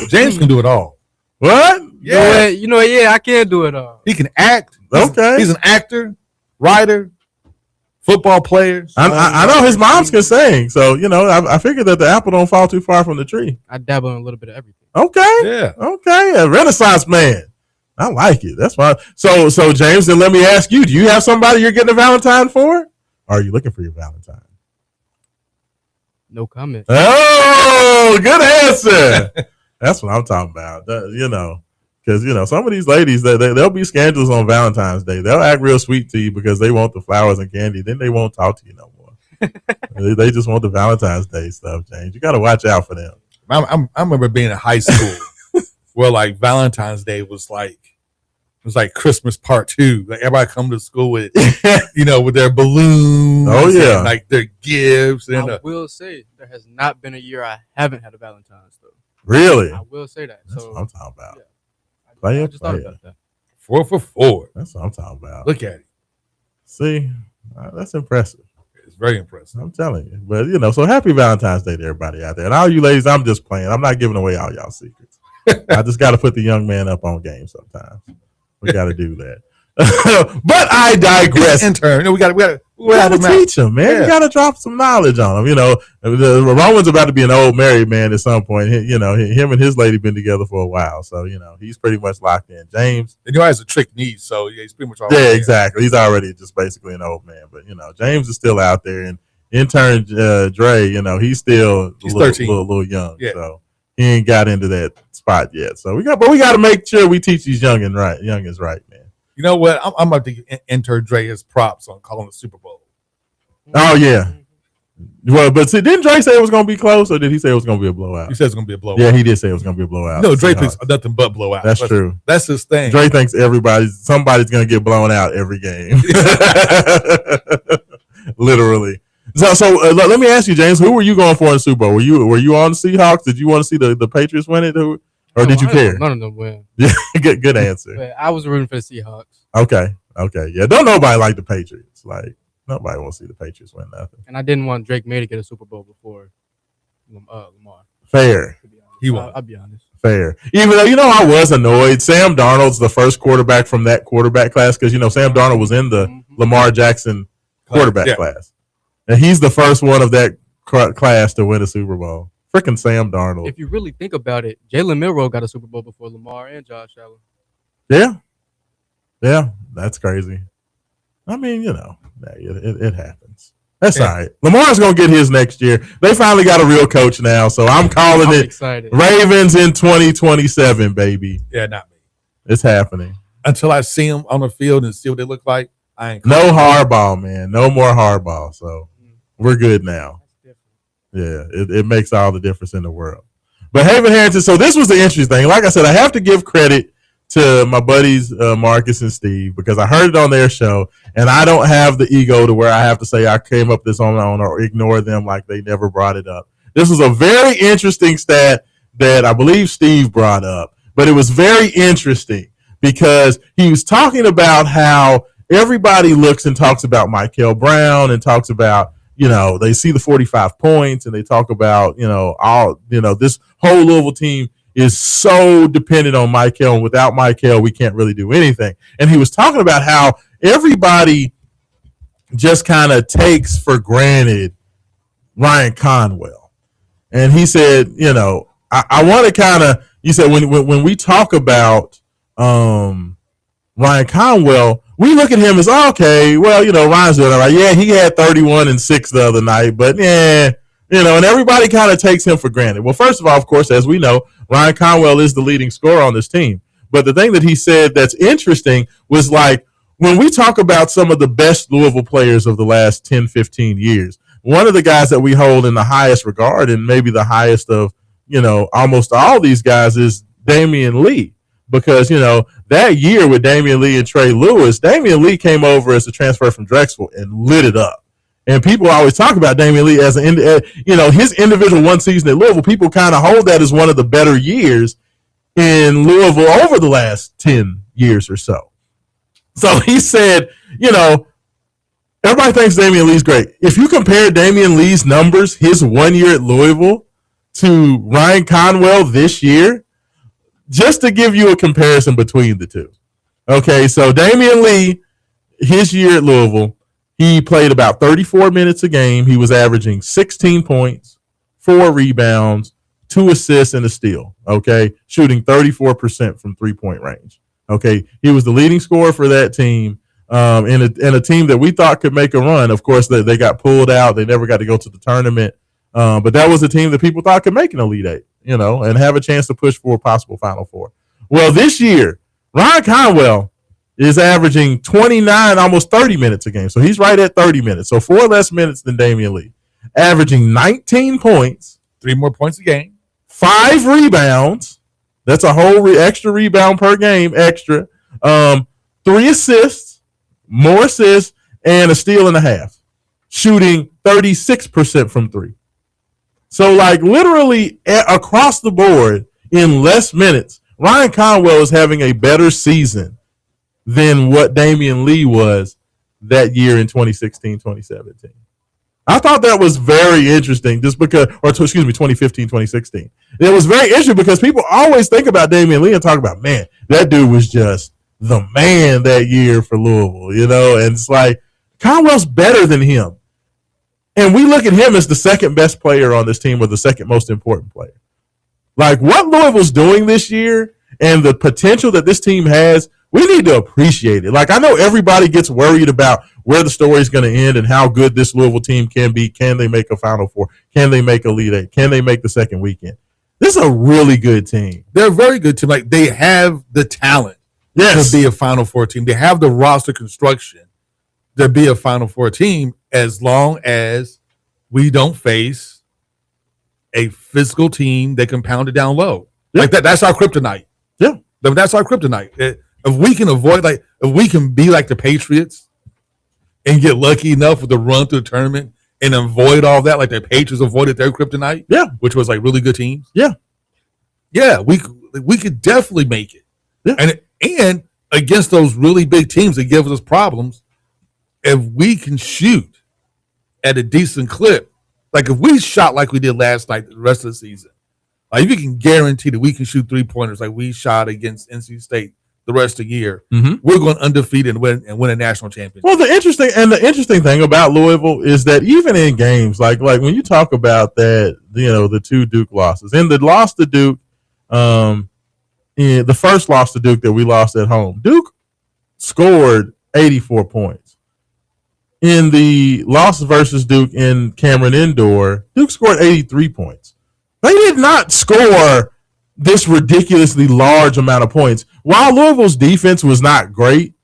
James can do it all. What? Yeah. I can do it all. He can act. Okay. He's an actor, writer, football player. I know his moms can sing. So, I figured that the apple don't fall too far from the tree. I dabble in a little bit of everything. Okay. Yeah. Okay. A Renaissance man. I like it. That's fine. So James, then let me ask you, do you have somebody you're getting a Valentine for? Or are you looking for your Valentine? No comment. Oh, good answer. That's what I'm talking about. Because, some of these ladies, they'll be scandalous on Valentine's Day. They'll act real sweet to you because they want the flowers and candy. Then they won't talk to you no more. They just want the Valentine's Day stuff, James. You got to watch out for them. I remember being in high school where like Valentine's Day was like Christmas part 2. Like everybody come to school with with their balloons. Oh yeah, and, like their gifts. And I will say there has not been a year I haven't had a Valentine's though. Really? I will say that. That's what I'm talking about. Yeah. I just thought about that. 4 for 4. That's what I'm talking about. Look at it. See, that's impressive. It's very impressive. I'm telling you. But so happy Valentine's Day to everybody out there. And all you ladies, I'm just playing. I'm not giving away all y'all secrets. I just got to put the young man up on game sometimes. We got to do that. But I digress. Intern. We got to teach him, man. Yeah. You got to drop some knowledge on him. The Roman's about to be an old married man at some point. Him and his lady been together for a while, so he's pretty much locked in. James, and he has a trick niece, so yeah, he's pretty much already there. Exactly. He's already just basically an old man, but James is still out there, and intern Dre, he's still 13, little young, so he ain't got into that spot yet. So we got to make sure we teach these youngins right, man. You know what? I'm about to enter Dre his props on calling the Super Bowl. Oh yeah, Well, but see, didn't Drake say it was going to be close, or did he say it was going to be a blowout? He said it's going to be a blowout. Yeah, he did say it was going to be a blowout. No, Drake thinks nothing but blowout. That's true. That's his thing. Drake thinks somebody's going to get blown out every game. Literally. So let me ask you, James, who were you going for in the Super Bowl? Were you on the Seahawks? Did you want to see the Patriots win it, or did you care? None of them win. Yeah, good answer. But I was rooting for the Seahawks. Okay. Yeah, don't nobody like the Patriots. Like, nobody wants to see the Patriots win nothing. And I didn't want Drake May to get a Super Bowl before Lamar. Fair. He won. I'll be honest. Fair. Even though, I was annoyed. Sam Darnold's the first quarterback from that quarterback class because, Sam Darnold was in the Lamar Jackson quarterback class. And he's the first one of that class to win a Super Bowl. Freaking Sam Darnold. If you really think about it, Jalen Milroe got a Super Bowl before Lamar and Josh Allen. Yeah, that's crazy. I mean, it happens. That's all right. Lamar's going to get his next year. They finally got a real coach now, so I'm calling it excited. Ravens in 2027, baby. Yeah, not me. It's happening. Until I see them on the field and see what they look like, I ain't. No hardball, man. No more hardball. So we're good now. Yeah, it makes all the difference in the world. But Haven Harrington, so this was the interesting thing. Like I said, I have to give credit to my buddies Marcus and Steve because I heard it on their show, and I don't have the ego to where I have to say I came up with this on my own or ignore them like they never brought it up. This was a very interesting stat that I believe Steve brought up, but it was very interesting because he was talking about how everybody looks and talks about Michael Brown and talks about, they see the 45 points and they talk about, this whole Louisville team is so dependent on Michael, and without Michael, we can't really do anything. And he was talking about how everybody just kind of takes for granted Ryan Conwell. And he said, I want to kind of, he said, when we talk about Ryan Conwell, we look at him as, okay, well, Ryan's doing all right. Yeah, he had 31 and 6 the other night, but yeah, and everybody kind of takes him for granted. Well, first of all, of course, as we know, Ryan Conwell is the leading scorer on this team. But the thing that he said that's interesting was like, when we talk about some of the best Louisville players of the last 10, 15 years, one of the guys that we hold in the highest regard and maybe the highest of, almost all these guys is Damian Lee. Because, that year with Damian Lee and Trey Lewis, Damian Lee came over as a transfer from Drexel and lit it up. And people always talk about Damian Lee as his individual one season at Louisville. People kind of hold that as one of the better years in Louisville over the last 10 years or so. So he said, everybody thinks Damian Lee's great. If you compare Damian Lee's numbers, his 1 year at Louisville, to Ryan Conwell this year, just to give you a comparison between the two. Okay, so Damian Lee, his year at Louisville, he played about 34 minutes a game. He was averaging 16 points, 4 rebounds, 2 assists, and a steal. Okay, shooting 34% from 3-point range. Okay, he was the leading scorer for that team, and a team that we thought could make a run. Of course, they got pulled out. They never got to go to the tournament, but that was a team that people thought could make an Elite Eight, and have a chance to push for a possible Final Four. Well, this year, Ryan Conwell is averaging 29, almost 30 minutes a game. So he's right at 30 minutes. So 4 less minutes than Damian Lee. Averaging 19 points. 3 more points a game. 5 rebounds. That's a whole extra rebound per game, extra. 3 assists, more assists, and a steal and a half. Shooting 36% from 3. So, like, literally across the board in less minutes, Ryan Conwell is having a better season than what Damian Lee was that year in 2016, 2017. I thought that was very interesting just because, 2015, 2016. It was very interesting because people always think about Damian Lee and talk about, man, that dude was just the man that year for Louisville, and it's like, Conwell's better than him. And we look at him as the second best player on this team or the second most important player. Like what Louisville's doing this year and the potential that this team has, we need to appreciate it. Like I know everybody gets worried about where the story's going to end and how good this Louisville team can be. Can they make a Final Four? Can they make Elite Eight? Can they make the second weekend? This is a really good team. They're a very good team. Like they have the talent to be a Final Four team. They have the roster construction to be a Final Four team as long as we don't face a physical team that can pound it down low. Yeah. Like that's our kryptonite. Yeah. That's our kryptonite. If we can avoid, if we can be like the Patriots and get lucky enough with the run through the tournament and avoid all that, like the Patriots avoided their kryptonite, Yeah. which was like really good teams. Yeah. Yeah, we could definitely make it. Yeah. And against those really big teams that give us problems, if we can shoot at a decent clip, like if we shot like we did last night the rest of the season, like if you can guarantee that we can shoot 3-pointers like we shot against NC State the rest of the year, we're going undefeated and win a national championship. Well, the interesting thing about Louisville is that even in games like when you talk about that, the 2 Duke losses and the loss to Duke, in the first loss to Duke that we lost at home, Duke scored 84 points. In the loss versus Duke in Cameron Indoor, Duke scored 83 points. They did not score this ridiculously large amount of points. While Louisville's defense was not great,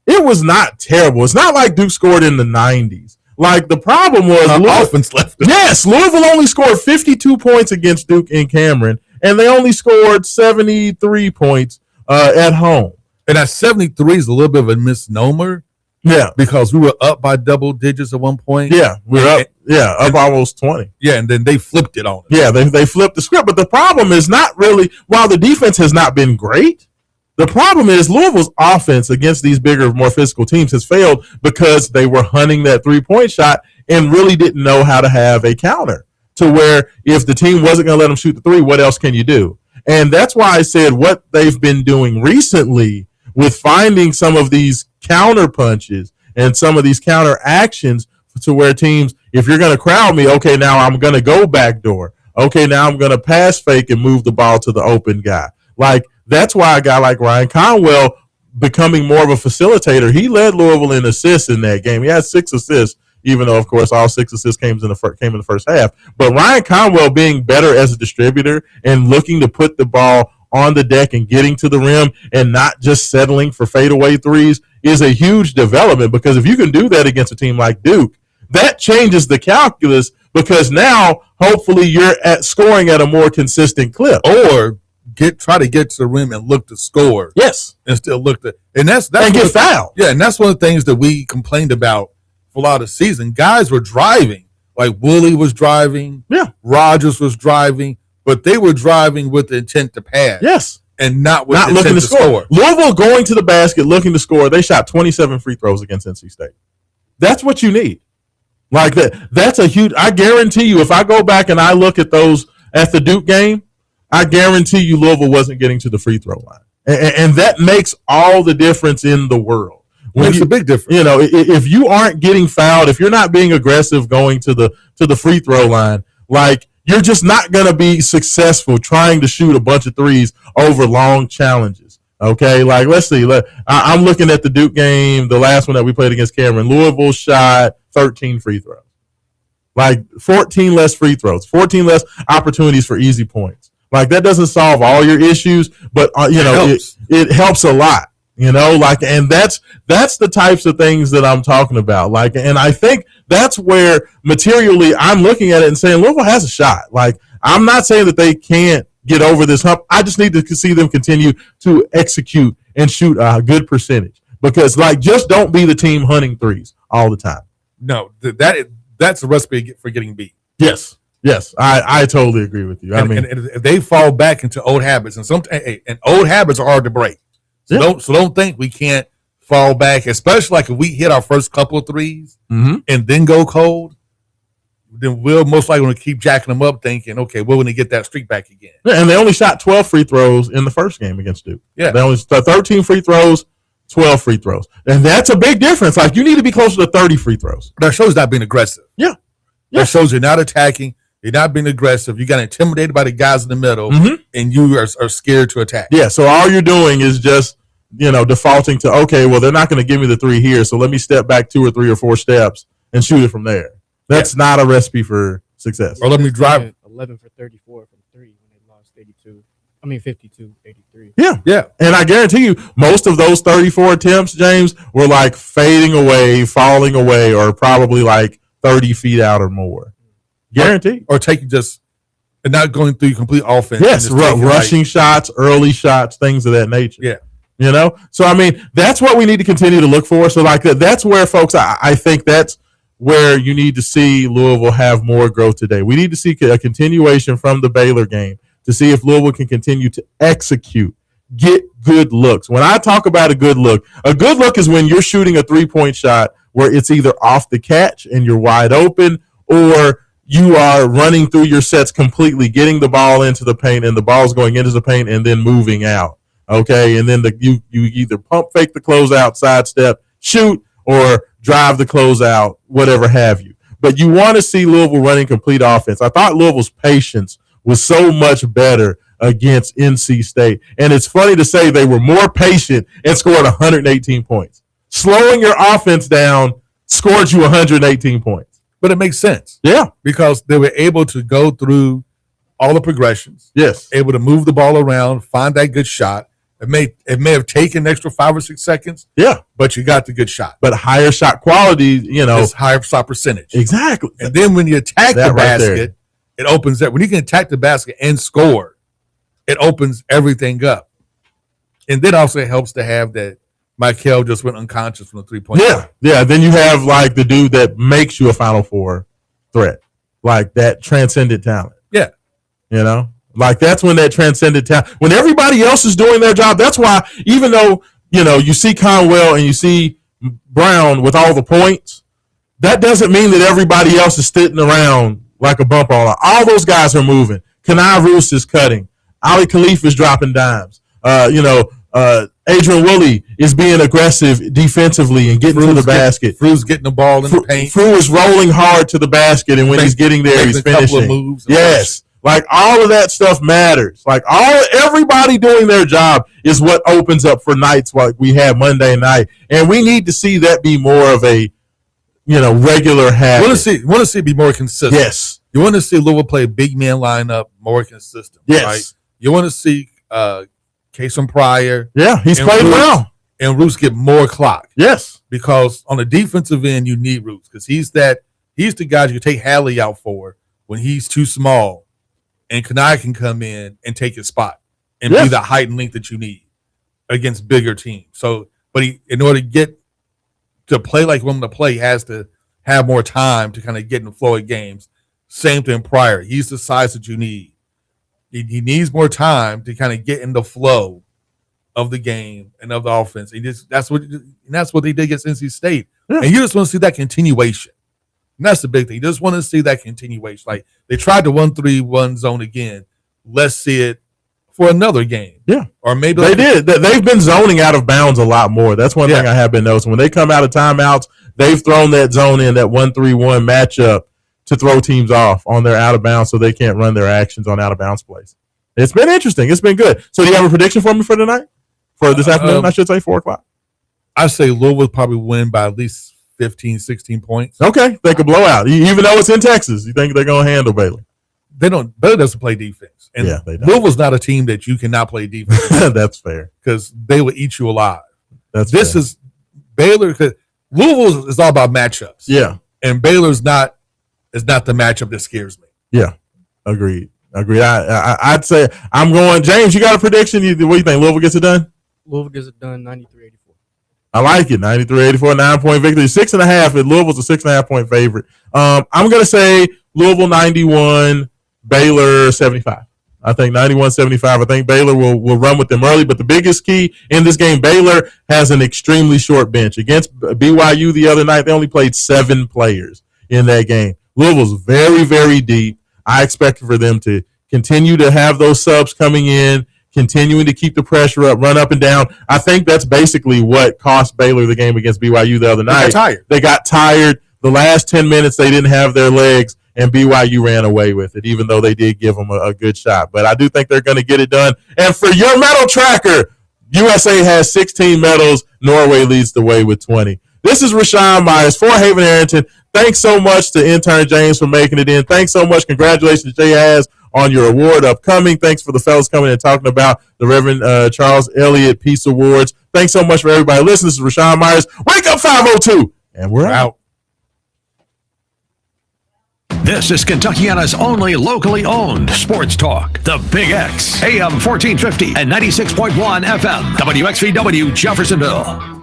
it was not terrible. It's not like Duke scored in the 90s. Like the problem was offense left. Yes, Louisville only scored 52 points against Duke in Cameron, and they only scored 73 points at home. And that 73 is a little bit of a misnomer. Yeah, because we were up by double digits at one point. Yeah, we're up. Yeah, up almost 20. Yeah, and then they flipped it on us. Yeah, they flipped the script. But the problem is not really, while the defense has not been great, the problem is Louisville's offense against these bigger, more physical teams has failed because they were hunting that 3-point shot and really didn't know how to have a counter to where if the team wasn't going to let them shoot the 3, what else can you do? And that's why I said what they've been doing recently with finding some of these counter punches and some of these counter actions to where teams, if you're going to crowd me, okay, now I'm going to go backdoor. Okay, now I'm going to pass fake and move the ball to the open guy. Like, that's why a guy like Ryan Conwell becoming more of a facilitator. He led Louisville in assists in that game. He had 6 assists, even though, of course, all 6 assists came in the first half. But Ryan Conwell being better as a distributor and looking to put the ball on the deck and getting to the rim and not just settling for fadeaway threes is a huge development, because if you can do that against a team like Duke, that changes the calculus, because now hopefully you're scoring at a more consistent clip. Or try to get to the rim and look to score. Yes. And still look to, and that's and get fouled. Yeah, and that's one of the things that we complained about for a lot of the season. Guys were driving. Like Willie was driving. Yeah. Rogers was driving. But they were driving with the intent to pass. Yes. And not with not the looking intent to score. Louisville going to the basket, looking to score. They shot 27 free throws against NC State. That's what you need. Like that. That's a huge, I guarantee you, if I go back and I look at those at the Duke game, I guarantee you Louisville wasn't getting to the free throw line. And that makes all the difference in the world. Makes a big difference. You know, if you aren't getting fouled, if you're not being aggressive going to the free throw line, like, you're just not going to be successful trying to shoot a bunch of threes over long challenges. Okay, like let's see. I'm looking at the Duke game, the last one that we played against Cameron. Louisville shot 13 free throws, like 14 less free throws, 14 less opportunities for easy points. Like that doesn't solve all your issues, but it helps a lot. You know, like, and that's the types of things that I'm talking about. Like, and I think that's where materially I'm looking at it and saying Louisville has a shot. Like, I'm not saying that they can't get over this hump. I just need to see them continue to execute and shoot a good percentage, because like, just don't be the team hunting threes all the time. No, that's a recipe for getting beat. Yes. I totally agree with you. And if they fall back into old habits, and old habits are hard to break. So don't think we can't fall back, especially like if we hit our first couple of threes and then go cold, then we'll most likely want to keep jacking them up thinking, okay, we're going to get that streak back again. Yeah, and they only shot 12 free throws in the first game against Duke. Yeah. They only shot 13 free throws, 12 free throws. And that's a big difference. Like, you need to be closer to 30 free throws. That shows not being aggressive. Yeah. That shows you're not attacking. You're not being aggressive. You got intimidated by the guys in the middle, and you are scared to attack. Yeah, so all you're doing is just, defaulting to, okay, well, they're not going to give me the 3 here, so let me step back 2 or 3 or 4 steps and shoot it from there. That's not a recipe for success. Or let me drive 11 for 34 from 3 when they lost 52-83. Yeah. And I guarantee you, most of those 34 attempts, James, were like fading away, falling away, or probably like 30 feet out or more. Guaranteed. Or taking just and not going through complete offense. Yes, rushing shots, early shots, things of that nature. Yeah. You know? So, I mean, that's what we need to continue to look for. So, like, that's where, folks, I think that's where you need to see Louisville have more growth today. We need to see a continuation from the Baylor game to see if Louisville can continue to execute, get good looks. When I talk about a good look is when you're shooting a three-point shot where it's either off the catch and you're wide open, or you are running through your sets completely, getting the ball into the paint, and the ball's going into the paint and then moving out. Okay, and then you either pump fake the closeout, sidestep, shoot, or drive the closeout, whatever have you. But you want to see Louisville running complete offense. I thought Louisville's patience was so much better against NC State. And it's funny to say they were more patient and scored 118 points. Slowing your offense down scored you 118 points. But it makes sense. Yeah. Because they were able to go through all the progressions. Yes. Able to move the ball around, find that good shot. It may have taken an extra 5 or 6 seconds. Yeah. But you got the good shot. But higher shot quality, It's higher shot percentage. Exactly. And then when you attack the basket, right, it opens that. When you can attack the basket and score, it opens everything up. And then also it helps to have that Michael just went unconscious from the 3-point line. Yeah. Then you have like the dude that makes you a Final Four threat, like that transcendent talent. Yeah. You know, like that's when that transcendent talent, when everybody else is doing their job. That's why, even though, you see Conwell and you see Brown with all the points, that doesn't mean that everybody else is sitting around like a bump all those guys are moving. Kenai Roos is cutting. Ali Khalifa is dropping dimes. Adrian Woolley is being aggressive defensively and getting to the basket. Fru's getting the ball in the paint. Fru is rolling hard to the basket, and when he's getting there, he's finishing. Couple of moves. Yes. Like all of that stuff matters. Like everybody doing their job is what opens up for nights like we had Monday night. And we need to see that be more of a, regular habit. Want to see it be more consistent. Yes. You want to see Louisville play a big man lineup more consistent. Yes. Right? You want to see Kason Pryor. Yeah, he's played well. And Roos get more clock. Yes. Because on the defensive end, you need Roos because he's the guy you take Hadley out for when he's too small. And Kenai can come in and take his spot and be the height and length that you need against bigger teams. So, but in order to get to play like you want him to play, he has to have more time to kind of get in the flow of games. Same thing Pryor. He's the size that you need. He needs more time to kind of get in the flow of the game and of the offense. That's what they did against NC State. Yeah. And you just want to see that continuation. And that's the big thing. You just want to see that continuation. Like they tried the 1-3-1 zone again. Let's see it for another game. Yeah. Or maybe they did. They've been zoning out of bounds a lot more. That's one thing I have been noticing. When they come out of timeouts, they've thrown that zone in, that 1-3-1 matchup to throw teams off on their out of bounds so they can't run their actions on out of bounds plays. It's been interesting. It's been good. So do you have a prediction for me for tonight? For this afternoon, I should say 4:00. I say Louisville probably win by at least 15, 16 points. Okay. They could blow out. Even though it's in Texas, you think they're going to handle Baylor? Baylor doesn't play defense. And they don't. Louisville's not a team that you cannot play defense. That's fair. Because they will eat you alive. This is Baylor. Because Louisville is all about matchups. Yeah. And Baylor's not the matchup that scares me. Yeah. Agreed. I'd say I'm going. James, you got a prediction? What do you think? Louisville gets it done? Louisville gets it done 93-84. I like it. 93-84, 9-point victory. 6.5. Louisville's a 6.5-point favorite. I'm going to say Louisville 91, Baylor 75. I think 91-75. I think Baylor will run with them early. But the biggest key in this game, Baylor has an extremely short bench. Against BYU the other night, they only played 7 players in that game. Louisville's very, very deep. I expect for them to continue to have those subs coming in, continuing to keep the pressure up, run up and down. I think that's basically what cost Baylor the game against BYU the other night. They got tired. The last 10 minutes, they didn't have their legs, and BYU ran away with it, even though they did give them a good shot. But I do think they're going to get it done. And for your medal tracker, USA has 16 medals. Norway leads the way with 20. This is Raashaan Myers for Haven Arrington. Thanks so much to intern James for making it in. Thanks so much. Congratulations, Jay Haz, on your award upcoming. Thanks for the fellas coming and talking about the Reverend Charles Elliott Peace Awards. Thanks so much for everybody listening. This is Raashaan Myers. Wake up 502. And we're out. This is Kentuckiana's only locally owned sports talk. The Big X, AM 1450 and 96.1 FM, WXVW Jeffersonville.